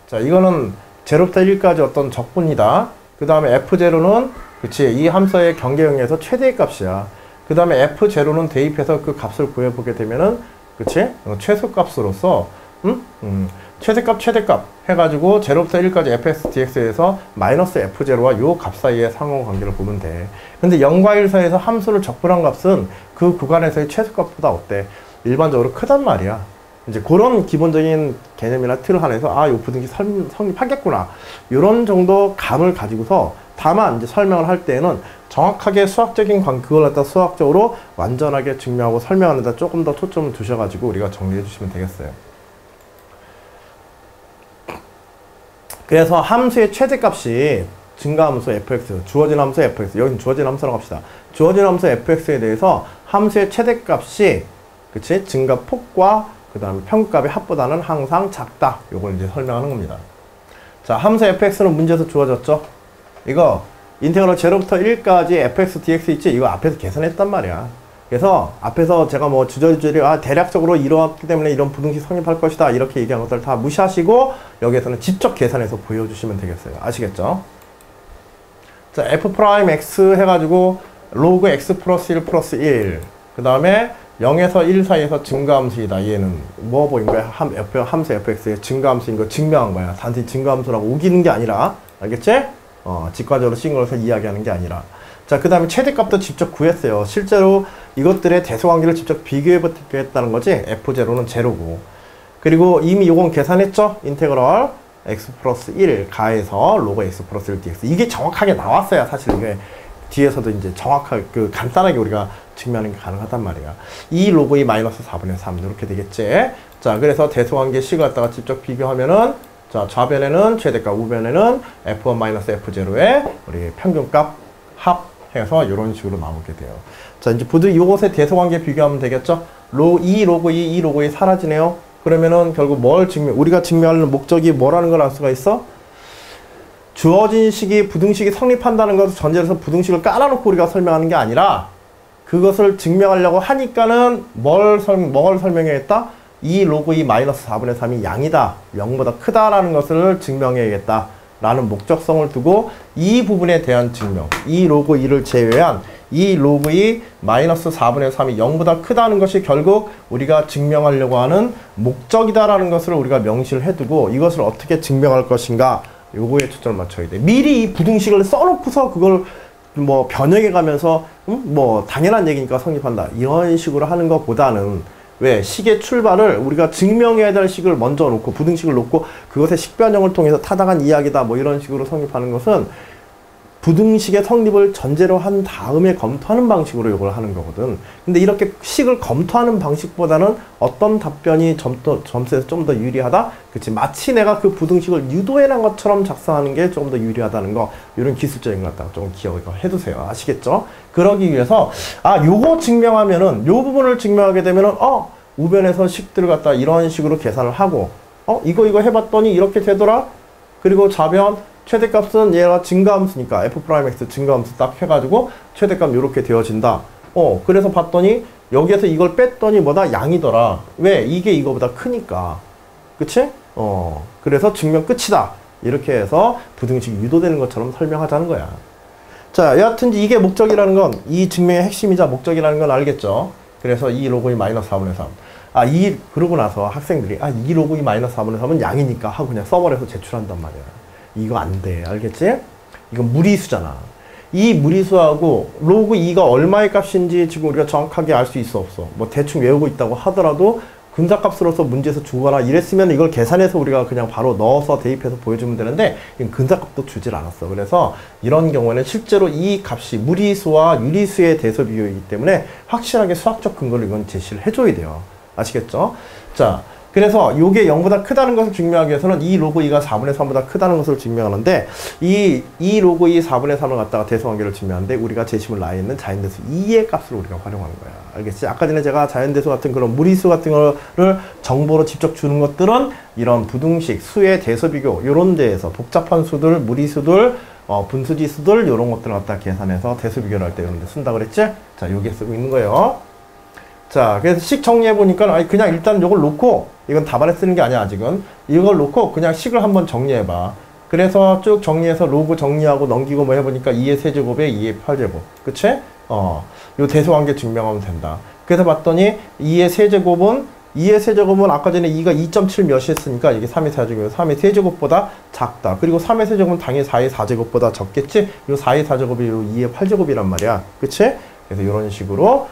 자, 이거는 0부터 1까지 어떤 적분이다. 그 다음에 f0는 그치 이 함수의 경계형에서 최대의 값이야. 그 다음에 f0는 대입해서 그 값을 구해보게 되면은 그치 최소값으로서 최대값 해가지고 0부터 1까지 fx dx에서 마이너스 f0와 요 값 사이의 상호관계를 보면 돼. 근데 0과 1 사이에서 함수를 적분한 값은 그 구간에서의 최소값보다 어때? 일반적으로 크단 말이야. 이제 그런 기본적인 개념이나 틀 안에서 요 부등기 성립하겠구나. 이런 정도 감을 가지고서 다만 이제 설명을 할 때에는 정확하게 수학적인 그걸 갖다 수학적으로 완전하게 증명하고 설명하는 데 조금 더 초점을 두셔가지고 우리가 정리해 주시면 되겠어요. 그래서 함수의 최대값이 증가함수 fx, 주어진 함수 fx, 여기는 주어진 함수라고 합시다. 주어진 함수 fx에 대해서 함수의 최대값이 그치 증가폭과 그 다음에 평균값의 합보다는 항상 작다. 요걸 이제 설명하는 겁니다. 자, 함수 fx는 문제에서 주어졌죠? 이거 인테그럴 0부터 1까지 fx, dx 있지? 이거 앞에서 계산했단 말이야. 그래서 앞에서 제가 뭐 주저리주저리 대략적으로 이러했기 때문에 이런 부등식 성립할 것이다 이렇게 얘기한 것들 다 무시하시고 여기에서는 직접 계산해서 보여주시면 되겠어요. 아시겠죠? 자, f'(x) 해가지고 로그 x 플러스 1 플러스 1 그 다음에 0에서 1 사이에서 증가함수이다. 얘는 뭐 보인 거야? 함수 fx의 증가함수인 거 증명한 거야. 단순히 증가함수라고 우기는 게 아니라 알겠지? 직관적으로 싱글에서 이야기하는 게 아니라 자, 그 다음에 최대값도 직접 구했어요. 실제로 이것들의 대소관계를 직접 비교해보겠다는 거지. f0는 0고 그리고 이미 요건 계산했죠? 인테그럴 x 플러스 1 가해서 로그 x 플러스 1 dx 이게 정확하게 나왔어야 사실 이게 뒤에서도 이제 정확하게 간단하게 우리가 증명하는 게 가능하단 말이야. 이 로그 2 마이너스 4분의 3 이렇게 되겠지. 자, 그래서 대소관계 식을 갖다가 직접 비교하면은 자, 좌변에는 최대값, 우변에는 f1 마이너스 f0의 우리 평균값 합해서 이런 식으로 나오게 돼요. 자, 이제 이것의 대소관계 비교하면 되겠죠? 이 로그 2 사라지네요. 그러면은 결국 우리가 증명하는 목적이 뭐라는 걸 알 수가 있어? 주어진 식이 부등식이 성립한다는 것을 전제해서 부등식을 깔아놓고 우리가 설명하는 게 아니라 그것을 증명하려고 하니까는 뭘 설명해야겠다? 이 로그 2 마이너스 4분의 3이 양이다. 0보다 크다라는 것을 증명해야겠다. 라는 목적성을 두고 이 부분에 대한 증명, 이 로그 2를 제외한 이 로그 2 마이너스 4분의 3이 0보다 크다는 것이 결국 우리가 증명하려고 하는 목적이다라는 것을 우리가 명시를 해두고 이것을 어떻게 증명할 것인가 요거에 초점을 맞춰야 돼. 미리 이 부등식을 써놓고서 그걸 뭐 변형해 가면서 뭐 당연한 얘기니까 성립한다 이런 식으로 하는 것보다는 왜? 식의 출발을 우리가 증명해야 될 식을 먼저 놓고 부등식을 놓고 그것의 식변형을 통해서 타당한 이야기다 뭐 이런 식으로 성립하는 것은 부등식의 성립을 전제로 한 다음에 검토하는 방식으로 이걸 하는 거거든. 근데 이렇게 식을 검토하는 방식보다는 어떤 답변이 점수에서 좀 더 유리하다? 그치? 마치 내가 그 부등식을 유도해낸 것처럼 작성하는 게 좀 더 유리하다는 거 이런 기술적인 것 같다가 좀 기억을 해두세요. 아시겠죠? 그러기 위해서 요거 증명하면은 요 부분을 증명하게 되면은 우변에서 식들을 갖다 이런 식으로 계산을 하고 이거 해봤더니 이렇게 되더라? 그리고 좌변 최대값은 얘가 증가함수니까 f'(x) 증가함수 딱 해가지고 최대값 이렇게 되어진다. 그래서 봤더니 여기에서 이걸 뺐더니 뭐다? 양이더라. 왜? 이게 이거보다 크니까. 그치? 그래서 증명 끝이다. 이렇게 해서 부등식이 유도되는 것처럼 설명하자는 거야. 자, 여하튼 이게 목적이라는 건 이 증명의 핵심이자 목적이라는 건 알겠죠? 그래서 이 로그 2 마이너스 4분의 3. 그러고 나서 학생들이 이 로그 2 마이너스 4분의 3은 양이니까 하고 그냥 써버려서 제출한단 말이야. 이거 안 돼. 알겠지? 이건 무리수잖아. 이 무리수하고 로그 2가 얼마의 값인지 지금 우리가 정확하게 알 수 있어 없어? 뭐 대충 외우고 있다고 하더라도 근사값으로서 문제에서 주거나 이랬으면 이걸 계산해서 우리가 그냥 바로 넣어서 대입해서 보여주면 되는데 이건 근사값도 주질 않았어. 그래서 이런 경우에는 실제로 이 값이 무리수와 유리수의 대소 비교이기 때문에 확실하게 수학적 근거를 이건 제시를 해줘야 돼요. 아시겠죠? 자, 그래서 이게 0보다 크다는 것을 증명하기 위해서는 이 로그 2가 4분의 3보다 크다는 것을 증명하는데 이 로그 2 4분의 3을 갖다가 대소관계를 증명하는데 우리가 제시물 나에 있는 자연대수 2의 값을 우리가 활용하는 거야. 알겠지? 아까 전에 제가 자연대수 같은 그런 무리수 같은 거를 정보로 직접 주는 것들은 이런 부등식, 수의 대소비교 이런 데에서 복잡한 수들, 무리수들, 분수지수들 이런 것들을 갖다 계산해서 대소비교를 할 때 이런 데 쓴다 그랬지? 자, 여기에 쓰고 있는 거예요. 자, 그래서 식 정리해보니까 그냥 일단 이걸 놓고 이건 답안에 쓰는 게 아니야 아직은. 이걸 놓고 그냥 식을 한번 정리해봐. 그래서 쭉 정리해서 로그 정리하고 넘기고 뭐 해보니까 2의 세제곱에 2의 8제곱. 그치? 요 대소관계 증명하면 된다. 그래서 봤더니 2의 세제곱은 아까 전에 2가 2.7 몇이 했으니까 이게 3의 세제곱이고 3의 세제곱보다 작다. 그리고 3의 세제곱은 당연히 4의 4제곱보다 적겠지? 요 4의 4제곱이 요 2의 8제곱이란 말이야. 그치? 그래서 이런 식으로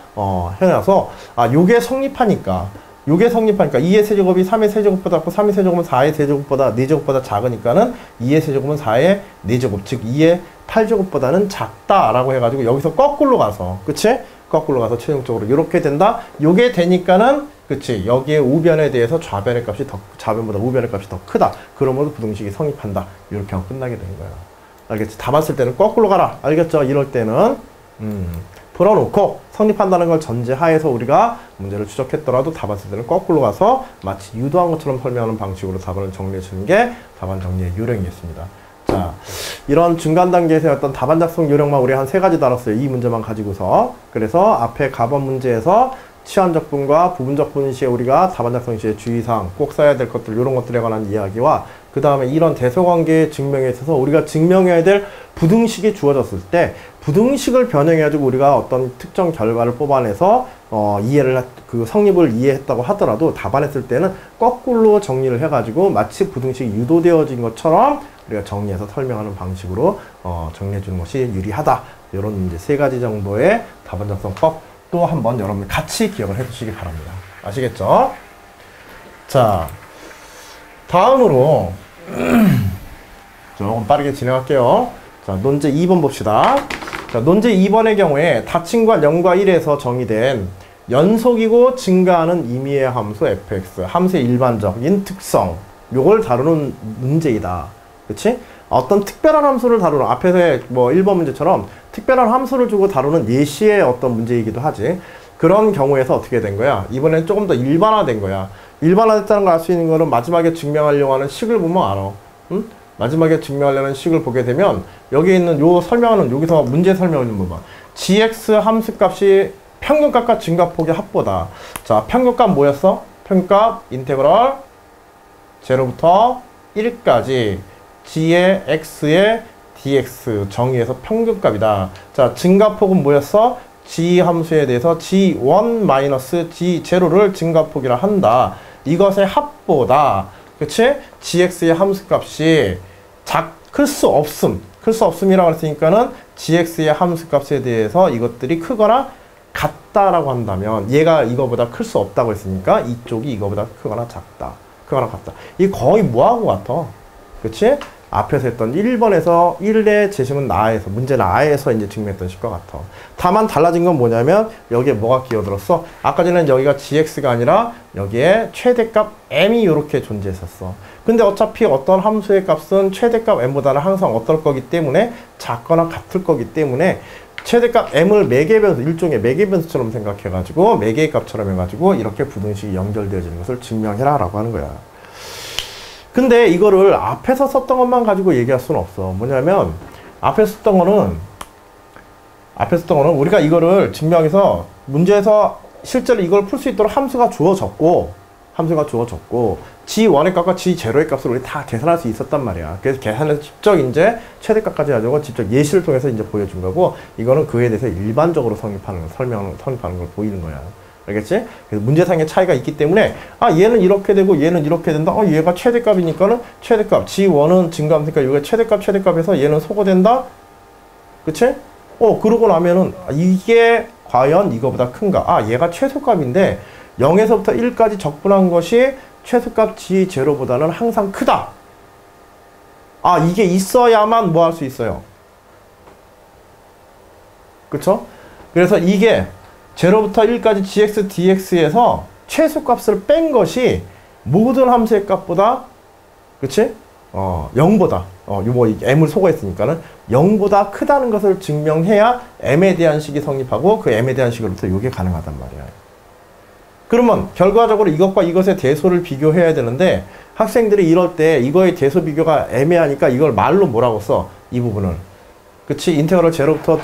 해놔서 요게 성립하니까 2의 세제곱이 3의 세제곱보다 작고 3의 세제곱은 4의 세제곱보다 4제곱보다 작으니까는 2의 세제곱은 4의 4제곱 즉 2의 8제곱보다는 작다라고 해가지고 여기서 거꾸로 가서 그치? 거꾸로 가서 최종적으로 이렇게 된다. 요게 되니까는 그치? 여기에 우변에 대해서 좌변의 값이 좌변보다 우변의 값이 더 크다. 그러므로 부등식이 성립한다. 이렇게 하고 끝나게 되는 거야. 알겠지? 다 봤을 때는 거꾸로 가라. 알겠죠? 이럴 때는 풀어놓고 성립한다는 걸 전제하에서 우리가 문제를 추적했더라도 답안쓸 때는 거꾸로 가서 마치 유도한 것처럼 설명하는 방식으로 답안을 정리해 주는 게 답안 정리의 요령이겠습니다. 자, 이런 중간 단계에서 어떤 답안 작성 요령만 우리 한 3가지 다뤘어요. 이 문제만 가지고서. 그래서 앞에 가번 문제에서 치환적분과 부분적분 시에 우리가 답안 작성 시에 주의사항 꼭 써야 될 것들 이런 것들에 관한 이야기와 그 다음에 이런 대소관계의 증명에 있어서 우리가 증명해야 될 부등식이 주어졌을 때 부등식을 변형해가지고 우리가 어떤 특정 결과를 뽑아내서 그 성립을 이해했다고 하더라도 답안했을 때는 거꾸로 정리를 해가지고 마치 부등식이 유도되어진 것처럼 우리가 정리해서 설명하는 방식으로 정리해 주는 것이 유리하다. 이런 이제 3가지 정도의 답안 작성법 또 한번 여러분 같이 기억을 해 두시기 바랍니다. 아시겠죠? 자, 다음으로 조금 빠르게 진행할게요. 자, 논제 2번 봅시다. 자, 논제 2번의 경우에 다침과 0과 1에서 정의된 연속이고 증가하는 임의의 함수 fx, 함수의 일반적인 특성, 요걸 다루는 문제이다. 그치? 어떤 특별한 함수를 다루는, 앞에서의 뭐 1번 문제처럼 특별한 함수를 주고 다루는 예시의 어떤 문제이기도 하지. 그런 경우에서 어떻게 된 거야? 이번엔 조금 더 일반화된 거야. 일반화됐다는 걸 알 수 있는 거는 마지막에 증명하려고 하는 식을 보면 알아. 응? 마지막에 증명하려는 식을 보게 되면 여기 있는 요 설명하는 여기서 문제 설명하는 부분 gx 함수값이 평균값과 증가폭의 합보다. 자, 평균값 뭐였어? 평균값 인테그럴 0부터 1까지 g의 x의 dx 정의해서 평균값이다. 자, 증가폭은 뭐였어? g 함수에 대해서 g1-g0를 증가폭이라 한다. 이것의 합보다. 그치? gx의 함수값이 클 수 없음이라고 했으니까는 gx의 함수값에 대해서 이것들이 크거나 같다라고 한다면 얘가 이거보다 클 수 없다고 했으니까 이쪽이 이거보다 크거나 작다. 크거나 같다. 이게 거의 뭐하고 같아. 그치? 앞에서 했던 1번에서 1의 재심은 나에서, 문제는 아에서 이제 증명했던 식과 같아. 다만 달라진 건 뭐냐면 여기에 뭐가 끼어들었어? 아까 전에는 여기가 gx가 아니라 여기에 최대값 m이 이렇게 존재했었어. 근데 어차피 어떤 함수의 값은 최대값 m보다는 항상 어떨 거기 때문에 작거나 같을 거기 때문에 최대값 m을 매개변수, 일종의 매개변수처럼 생각해가지고 매개의 값처럼 해가지고 이렇게 부등식이 연결되어지는 것을 증명해라 라고 하는 거야. 근데 이거를 앞에서 썼던 것만 가지고 얘기할 수는 없어. 뭐냐면 앞에서 썼던 거는 우리가 이거를 증명해서 문제에서 실제로 이걸 풀 수 있도록 함수가 주어졌고 g1의 값과 g0의 값을 우리 다 계산할 수 있었단 말이야. 그래서 계산해서 직접 이제 최대값까지 가지고 직접 예시를 통해서 이제 보여준 거고, 이거는 그에 대해서 일반적으로 성립하는 걸 보이는 거야. 알겠지? 그래서 문제상의 차이가 있기 때문에 얘는 이렇게 되고 얘는 이렇게 된다. 얘가 최대값이니까는 최대값 G1은 증가함수니까 여기가 최대값에서 얘는 소거된다. 그치? 그러고 나면은 이게 과연 이거보다 큰가? 얘가 최소값인데 0에서부터 1까지 적분한 것이 최소값 G0보다는 항상 크다. 이게 있어야만 뭐 할 수 있어요. 그쵸? 그래서 이게 0부터 1까지 gx, dx에서 최소값을 뺀 것이 모든 함수의 값보다, 그치? 0보다, m을 소거했으니까는 0보다 크다는 것을 증명해야 m에 대한 식이 성립하고 그 m에 대한 식으로부터 이게 가능하단 말이야. 그러면 결과적으로 이것과 이것의 대소를 비교해야 되는데 학생들이 이럴 때 이거의 대소 비교가 애매하니까 이걸 말로 뭐라고 써? 이 부분을. 그치? 인테그럴 0부터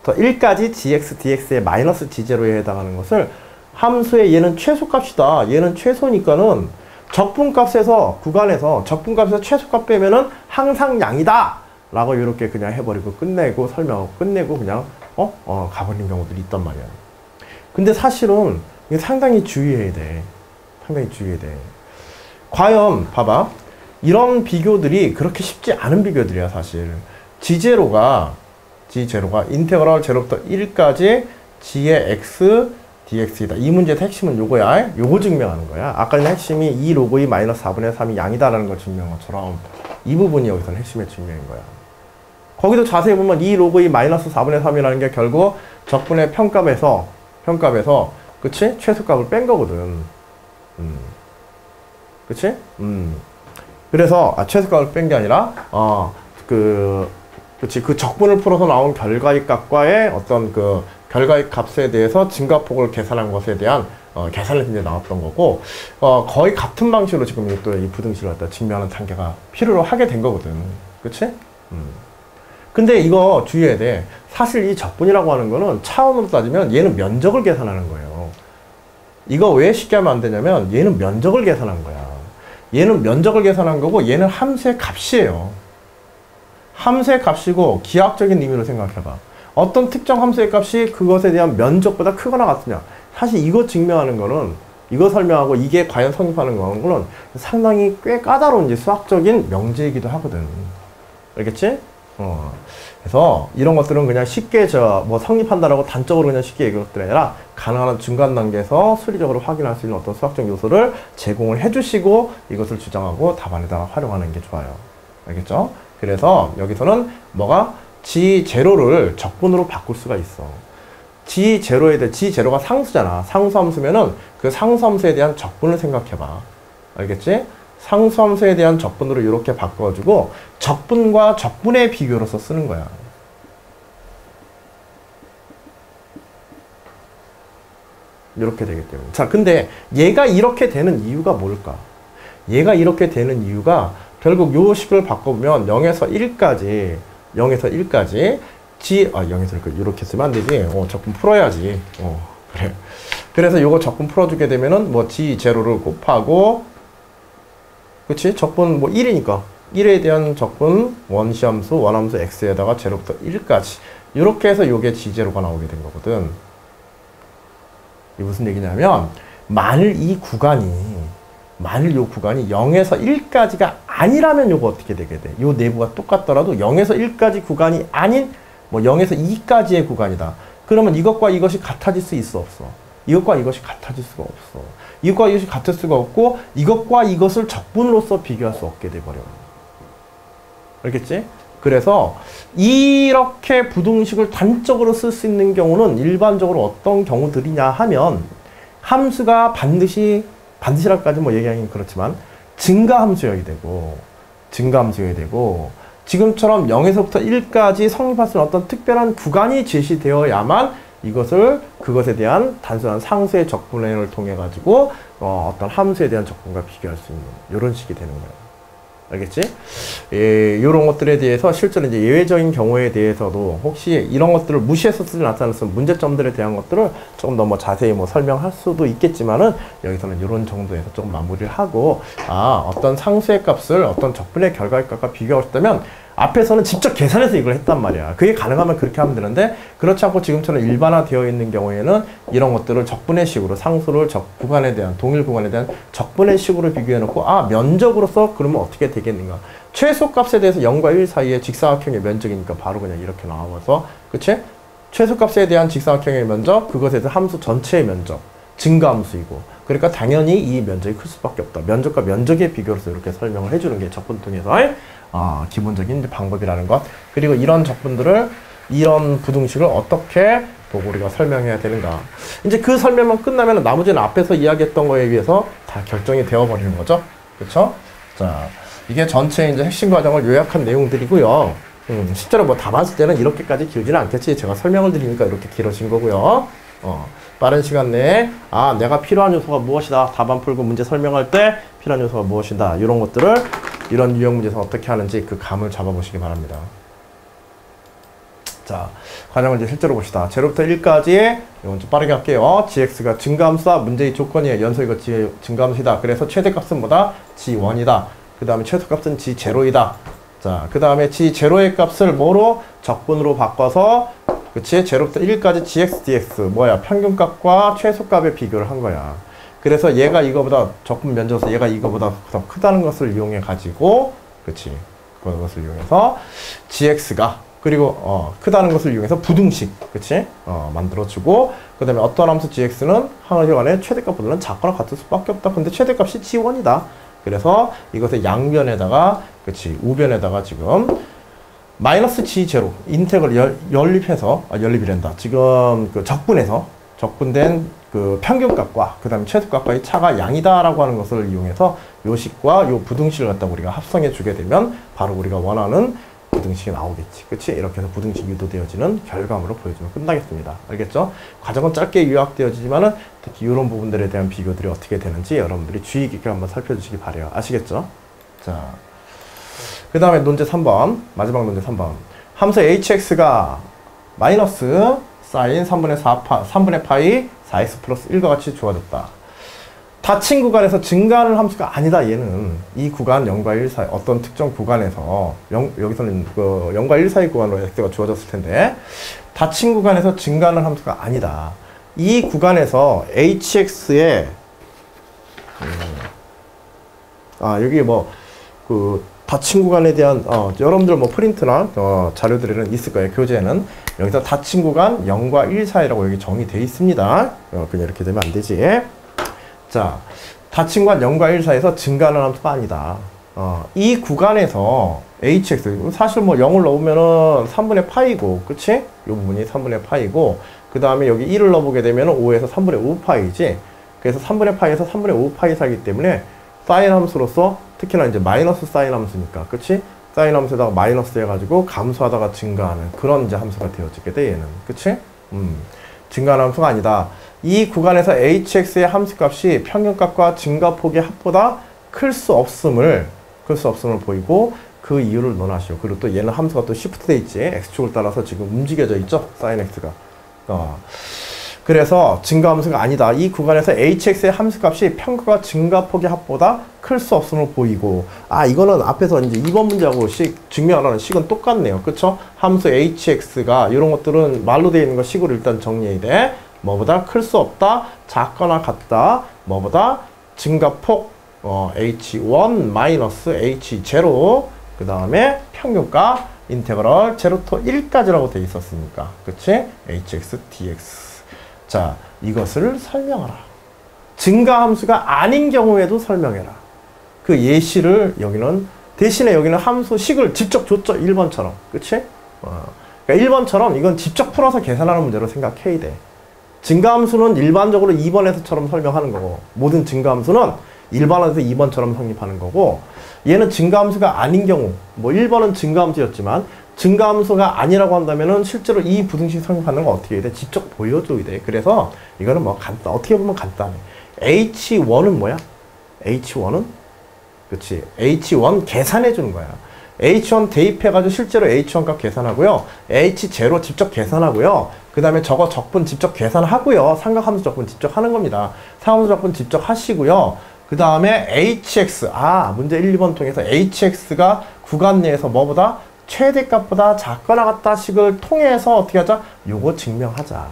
1까지 gx, dx의 마이너스 g0에 해당하는 것을 함수의 얘는 최소값이다. 얘는 최소니까는 적분값에서 구간에서 최소값 빼면은 항상 양이다. 라고 이렇게 그냥 해버리고 끝내고 설명하고 끝내고 그냥 가버리는 경우들이 있단 말이야. 근데 사실은 이게 상당히 주의해야 돼. 과연 봐봐. 이런 비교들이 그렇게 쉽지 않은 비교들이야 사실. G0가 인테그럴 0부터 1까지 g의 x dx이다. 이 문제의 핵심은 요거야. 요거 증명하는 거야. 아까는 핵심이 2 로그 2 마이너스 4분의 3이 양이다라는 걸 증명한 것처럼 이 부분이 여기서는 핵심의 증명인 거야. 거기도 자세히 보면 2 로그 2 마이너스 4분의 3이라는 게 결국 적분의 평값에서 그치? 최소값을 뺀 거거든. 그치? 그래서 최소값을 뺀 게 아니라 그치? 그 적분을 풀어서 나온 결과의 값과의 어떤 그 결과의 값에 대해서 증가폭을 계산한 것에 대한 계산을 이제 나왔던 거고, 거의 같은 방식으로 지금 또 이 부등식을 갖다 증명하는 단계가 필요로 하게 된 거거든. 그치? 근데 이거 주의해야 돼. 사실 이 적분이라고 하는 거는 차원으로 따지면 얘는 면적을 계산하는 거예요. 이거 왜 쉽게 하면 안 되냐면 얘는 면적을 계산한 거야. 얘는 면적을 계산한 거고 얘는 함수의 값이에요. 함수의 값이고 기하학적인 의미로 생각해봐. 어떤 특정 함수의 값이 그것에 대한 면적보다 크거나 같으냐. 사실 이거 증명하는 거는 이거 설명하고 이게 과연 성립하는 거는 상당히 꽤 까다로운 이제 수학적인 명제이기도 하거든. 알겠지? 그래서 이런 것들은 그냥 쉽게 뭐 성립한다라고 단적으로 그냥 쉽게 얘기할 것들이 아니라 가능한 중간 단계에서 수리적으로 확인할 수 있는 어떤 수학적 요소를 제공을 해주시고 이것을 주장하고 답안에다가 활용하는 게 좋아요. 알겠죠? 그래서 여기서는 뭐가 G0를 적분으로 바꿀 수가 있어. G0가 상수잖아. 상수함수면은 그 상수함수에 대한 적분을 생각해봐. 알겠지? 상수함수에 대한 적분으로 이렇게 바꿔가지고 적분과 적분의 비교로서 쓰는 거야. 이렇게 되기 때문에. 자, 근데 얘가 이렇게 되는 이유가 뭘까? 얘가 이렇게 되는 이유가 결국 요 식을 바꿔보면 0에서 1까지 0에서 1까지 이렇게 쓰면 안 되지. 적분 풀어야지. 그래. 그래서 요거 적분 풀어주게 되면은 뭐 G0를 곱하고 그치? 적분 뭐 1이니까 1에 대한 적분 원시함수 원함수 x에다가 0부터 1까지 이렇게 해서 요게 G0가 나오게 된 거거든. 이게 무슨 얘기냐면 만일 요 구간이 0에서 1까지가 아니라면 요거 어떻게 되게 돼? 요 내부가 똑같더라도 0에서 1까지 구간이 아닌 뭐 0에서 2까지의 구간이다. 그러면 이것과 이것이 같아질 수 있어 없어? 이것과 이것이 같아질 수가 없어. 이것과 이것이 같을 수가 없고 이것과 이것을 적분으로서 비교할 수 없게 돼버려. 알겠지? 그래서 이렇게 부등식을 단적으로 쓸 수 있는 경우는 일반적으로 어떤 경우들이냐 하면 함수가 반드시라까지 뭐 얘기하기는 그렇지만 증가함수여야 되고 지금처럼 0에서부터 1까지 성립할 수 있는 어떤 특별한 구간이 제시되어야만 그것에 대한 단순한 상수의 적분을 통해 가지고 어떤 함수에 대한 적분과 비교할 수 있는 이런 식이 되는 거예요. 알겠지? 이런 것들에 대해서 실제로 이제 예외적인 경우에 대해서도 혹시 이런 것들을 무시해서 쓰지 않았으면 문제점들에 대한 것들을 조금 더 뭐 자세히 뭐 설명할 수도 있겠지만은 여기서는 이런 정도에서 조금 마무리를 하고 어떤 상수의 값을 어떤 적분의 결과의 값과 비교하고 싶다면 앞에서는 직접 계산해서 이걸 했단 말이야. 그게 가능하면 그렇게 하면 되는데 그렇지 않고 지금처럼 일반화되어 있는 경우에는 이런 것들을 적분의 식으로 상수를 구간에 대한 동일 구간에 대한 적분의 식으로 비교해 놓고 면적으로서 그러면 어떻게 되겠는가. 최소값에 대해서 0과 1 사이의 직사각형의 면적이니까 바로 그냥 이렇게 나와서 그치? 최소값에 대한 직사각형의 면적 그것에 대한 함수 전체의 면적 증가함수이고 그러니까 당연히 이 면적이 클 수밖에 없다. 면적과 면적의 비교로서 이렇게 설명을 해주는 게 적분 통해서 기본적인 방법이라는 것. 그리고 이런 적분들을 이런 부등식을 어떻게 보고 우리가 설명해야 되는가. 이제 그 설명만 끝나면 나머지는 앞에서 이야기했던 거에 비해서 다 결정이 되어 버리는 거죠. 그렇죠? 자, 이게 전체 이제 핵심 과정을 요약한 내용들이고요. 실제로 뭐 다 봤을 때는 이렇게까지 길지는 않겠지. 제가 설명을 드리니까 이렇게 길어진 거고요. 빠른 시간 내에 내가 필요한 요소가 무엇이다. 답안 풀고 문제 설명할 때 필요한 요소가 무엇이다. 이런 것들을 이런 유형 문제에서 어떻게 하는지 그 감을 잡아보시기 바랍니다. 자, 과정을 이제 실제로 봅시다. 0부터 1까지 이건 좀 빠르게 할게요. gx가 증가함수다. 문제의 조건이에요. 연속이가 증가함수이다. 그래서 최대값은 뭐다? g1이다. 그 다음에 최소값은 g0이다. 자, 그 다음에 g0의 값을 뭐로? 적분으로 바꿔서 그치? 0부터 1까지 gx, dx 뭐야? 평균값과 최소값의 비교를 한 거야. 그래서 얘가 이거보다 적분 면적에서 얘가 이거보다 더 크다는 것을 이용해 가지고 그치? 그것을 이용해서 gx가 그리고 크다는 것을 이용해서 부등식 그치? 만들어주고 그 다음에 어떤 함수 gx는 항의간의 최대값보다는 작거나 같을 수밖에 없다. 근데 최대값이 g1이다. 그래서 이것의 양변에다가 그치? 우변에다가 지금 마이너스 g0 인테그럴 연립이란다. 지금 그 적분된 그 평균값과 그 다음에 최소값과의 차가 양이다라고 하는 것을 이용해서 요 식과 요 부등식을 갖다가 우리가 합성해 주게 되면 바로 우리가 원하는 부등식이 나오겠지. 그치? 이렇게 해서 부등식이 유도되어지는 결과물로 보여주면 끝나겠습니다. 알겠죠? 과정은 짧게 요약되어지지만은 특히 이런 부분들에 대한 비교들이 어떻게 되는지 여러분들이 주의 깊게 한번 살펴주시기 바래요. 아시겠죠? 자. 그 다음에 논제 3번. 마지막 논제 3번. 함수 hx가 마이너스 사인 3분의 파이 4x 플러스 1과 같이 주어졌다. 닫힌 구간에서 증가하는 함수가 아니다. 얘는 이 구간 0과 1 사이 어떤 특정 구간에서 여기서는 그 0과 1 사이 구간으로 x가 주어졌을 텐데 닫힌 구간에서 증가하는 함수가 아니다. 이 구간에서 hx의 여기 뭐 그 닫힌 구간에 대한 여러분들 뭐 프린트나 자료들에는 있을 거예요. 교재에는 여기서 닫힌 구간 0과 1 사이라고 여기 정의되어 있습니다. 그냥 이렇게 되면 안 되지. 자, 닫힌 구간 0과 1 사이에서 증가하는 함수가 아니다. 이 구간에서 hx 사실 뭐 0을 넣으면은 3분의 파이고, 그치? 이 부분이 3분의 파이고, 그 다음에 여기 1을 넣어보게 되면은 5에서 3분의 5 파이지. 그래서 3분의 파이에서 3분의 5 파이 사이기 때문에 사인 함수로서 특히나 이제 마이너스 사인 함수니까, 그치? 사인 함수에다가 마이너스 해가지고 감소하다가 증가하는 그런 이제 함수가 되어지게 돼, 얘는. 그치? 증가하는 함수가 아니다. 이 구간에서 hx의 함수값이 평균값과 증가폭의 합보다 클 수 없음을 보이고 그 이유를 논하시오. 그리고 또 얘는 함수가 또 시프트 돼 있지. x축을 따라서 지금 움직여져 있죠. sin x가. 그래서 증가함수가 아니다. 이 구간에서 hx의 함수값이 평균과 증가폭의 합보다 클 수 없음을 보이고, 이거는 앞에서 이제 2번 문제하고 증명하라는 식은 똑같네요. 그쵸? 함수 hx가 이런 것들은 말로 되어 있는 거 식으로 일단 정리해야 돼. 뭐보다 클 수 없다, 작거나 같다, 뭐보다 증가폭 h1 마이너스 h0, 그 다음에 평균가 인테그럴 0to 1까지라고 되어 있었으니까, 그치? hx dx. 자, 이것을 설명하라. 증가함수가 아닌 경우에도 설명해라. 그 예시를 대신에 여기는 함수식을 직접 줬죠. 1번처럼. 그치? 그러니까 1번처럼 이건 직접 풀어서 계산하는 문제로 생각해야 돼. 증가함수는 일반적으로 2번에서처럼 설명하는 거고, 모든 증가함수는 1번에서 2번처럼 성립하는 거고, 얘는 증가함수가 아닌 경우, 뭐 1번은 증가함수였지만 증가함수가 아니라고 한다면은 실제로 이 부등식 성립하는 거 어떻게 해야 돼? 직접 보여줘야 돼. 그래서 이거는 뭐 어떻게 보면 간단해. H1은 뭐야? H1은? 그치. H1 계산해 주는 거야. H1 대입해가지고 실제로 H1 값 계산하고요. H0 직접 계산하고요. 그 다음에 저거 적분 직접 계산하고요. 삼각함수 적분 직접 하는 겁니다. 삼각함수 적분 직접 하시고요. 그 다음에 HX, 문제 1, 2번 통해서 HX가 구간 내에서 뭐보다 최대값보다 작거나 같다 식을 통해서 어떻게 하자? 요거 증명하자.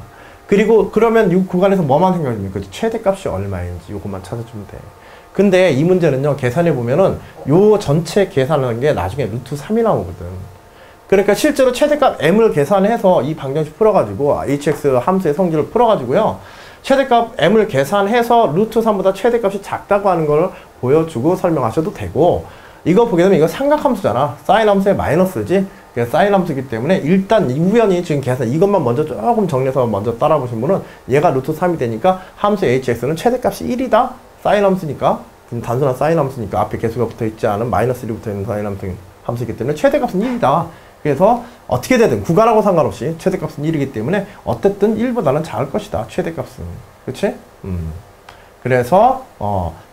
그리고 그러면 이 구간에서 뭐만 생각하면 되지? 최대값이 얼마인지 요것만 찾아주면 돼. 근데 이 문제는요, 계산해보면은 요 전체 계산하는 게 나중에 루트 3이 나오거든. 그러니까 실제로 최대값 m을 계산해서 이 방정식 풀어가지고 hx 함수의 성질을 풀어가지고요, 최대값 m을 계산해서 루트 3보다 최대값이 작다고 하는 걸 보여주고 설명하셔도 되고, 이거 보게 되면 이거 삼각함수잖아. 사인 함수의 마이너스지. 그래서 사인 함수이기 때문에 일단 우연히 지금 계산 이것만 먼저 조금 정리해서 먼저 따라 보신 분은 얘가 루트 3이 되니까 함수 hx는 최대값이 1이다. 사인 함수니까, 단순한 사인 함수니까 앞에 개수가 붙어 있지 않은 마이너스 1이 붙어 있는 사인 함수이기 때문에 최대값은 1이다. 그래서 어떻게 되든 구간하고 상관없이 최대값은 1이기 때문에 어쨌든 1보다는 작을 것이다. 최대값은. 그치? 그래서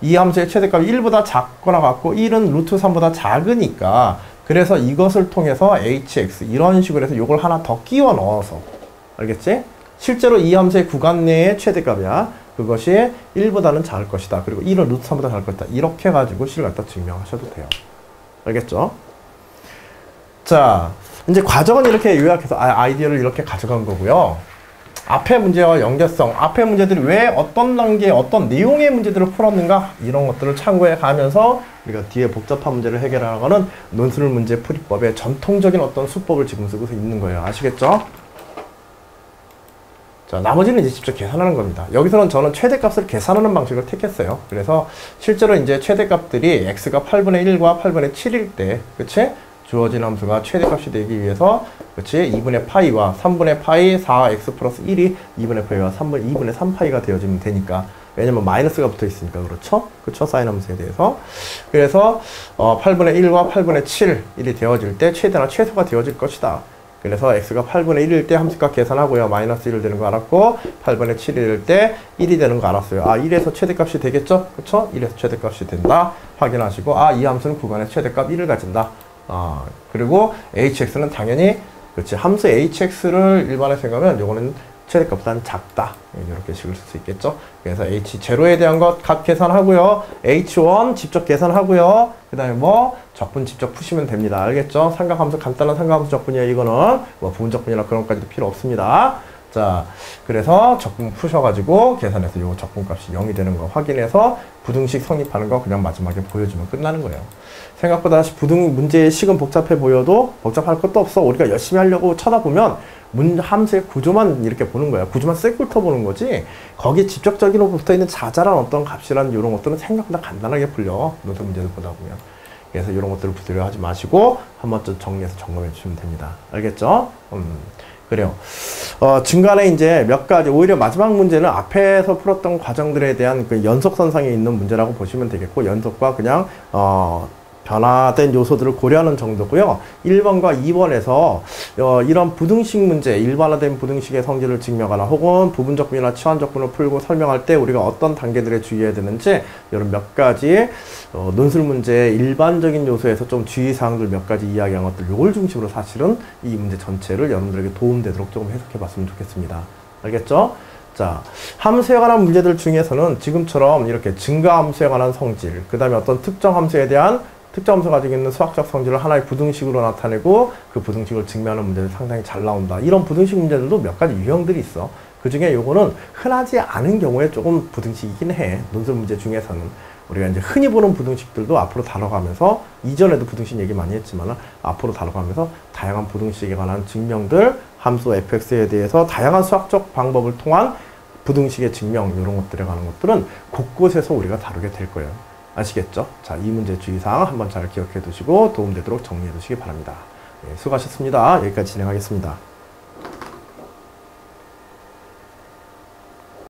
이 함수의 최대값이 1보다 작거나 같고 1은 루트 3보다 작으니까, 그래서 이것을 통해서 hx 이런 식으로 해서 이걸 하나 더 끼워 넣어서, 알겠지? 실제로 이 함수의 구간 내의 최대값이야. 그것이 1보다는 작을 것이다. 그리고 1은 루트 3보다 작을 것이다. 이렇게 해가지고 식을 갖다 증명하셔도 돼요. 알겠죠? 자, 이제 과정은 이렇게 요약해서 아이디어를 이렇게 가져간 거고요. 앞의 문제와 연계성, 앞의 문제들이 왜 어떤 단계에 어떤 내용의 문제들을 풀었는가, 이런 것들을 참고해 가면서 우리가 뒤에 복잡한 문제를 해결하거는 논술 문제 풀이법의 전통적인 어떤 수법을 지금 쓰고 있는 거예요. 아시겠죠? 자, 나머지는 이제 직접 계산하는 겁니다. 여기서는 저는 최대값을 계산하는 방식을 택했어요. 그래서 실제로 이제 최대값들이 x가 8분의 1과 8분의 7일 때, 그치? 주어진 함수가 최대값이 되기 위해서, 그치? 2분의 파이와 3분의 파이 4x 플러스 1이 2분의 파이와 2분의 3파이가 되어지면 되니까. 왜냐면 마이너스가 붙어 있으니까. 그렇죠? 그쵸? 사인 함수에 대해서. 그래서 8분의 1과 8분의 7일이 되어질 때 최대나 최소가 되어질 것이다. 그래서 x가 8분의 1일 때 함수값 계산하고요. 마이너스 1을 되는 거 알았고, 8분의 7일 때 1이 되는 거 알았어요. 1에서 최대값이 되겠죠? 그쵸? 1에서 최대값이 된다. 확인하시고, 아, 이 함수는 구간의 최대값 1을 가진다. 그리고 hx는 당연히, 그렇지, 함수 hx를 일반에 생각하면 요거는 최대값보다는 작다. 이렇게 식을 쓸 수 있겠죠. 그래서 h0에 대한 것 값 계산하고요. h1 직접 계산하고요. 그 다음에 뭐 적분 직접 푸시면 됩니다. 알겠죠? 삼각함수, 간단한 삼각함수 적분이에요. 이거는 뭐 부분적분이나 그런 것까지도 필요 없습니다. 자, 그래서 적분 푸셔가지고 계산해서 요 적분값이 0이 되는 거 확인해서 부등식 성립하는 거 그냥 마지막에 보여주면 끝나는 거예요. 생각보다 부등 문제의 식은 복잡해 보여도 복잡할 것도 없어. 우리가 열심히 하려고 쳐다보면 함수의 구조만 이렇게 보는 거야. 구조만 쓱 훑어보는 거지. 거기에 직접적으로 붙어있는 자잘한 어떤 값이란 이런 것들은 생각보다 간단하게 풀려. 논술 문제를 보다 보면. 그래서 이런 것들을 부드러워 하지 마시고 한 번쯤 정리해서 점검해 주시면 됩니다. 알겠죠? 그래요. 중간에 이제 몇 가지, 오히려 마지막 문제는 앞에서 풀었던 과정들에 대한 그 연속선상에 있는 문제라고 보시면 되겠고, 연속과 그냥, 변화된 요소들을 고려하는 정도고요. 1번과 2번에서 이런 부등식 문제, 일반화된 부등식의 성질을 증명하나 혹은 부분적분이나 치환적분을 풀고 설명할 때 우리가 어떤 단계들에 주의해야 되는지 이런 몇 가지 논술 문제의 일반적인 요소에서 좀 주의사항들 몇 가지 이야기한 것들, 요걸 중심으로 사실은 이 문제 전체를 여러분들에게 도움되도록 조금 해석해 봤으면 좋겠습니다. 알겠죠? 자, 함수에 관한 문제들 중에서는 지금처럼 이렇게 증가함수에 관한 성질, 그 다음에 어떤 특정 함수에 대한 특정 함수가 가지고 있는 수학적 성질을 하나의 부등식으로 나타내고 그 부등식을 증명하는 문제들 상당히 잘 나온다. 이런 부등식 문제들도 몇 가지 유형들이 있어. 그 중에 요거는 흔하지 않은 경우에 조금 부등식이긴 해. 논술 문제 중에서는. 우리가 이제 흔히 보는 부등식들도 앞으로 다뤄가면서, 이전에도 부등식 얘기 많이 했지만 앞으로 다뤄가면서 다양한 부등식에 관한 증명들, 함수 fx에 대해서 다양한 수학적 방법을 통한 부등식의 증명, 이런 것들에 관한 것들은 곳곳에서 우리가 다루게 될 거예요. 아시겠죠? 자, 이 문제 주의사항 한번 잘 기억해 두시고 도움되도록 정리해 두시기 바랍니다. 네, 수고하셨습니다. 여기까지 진행하겠습니다.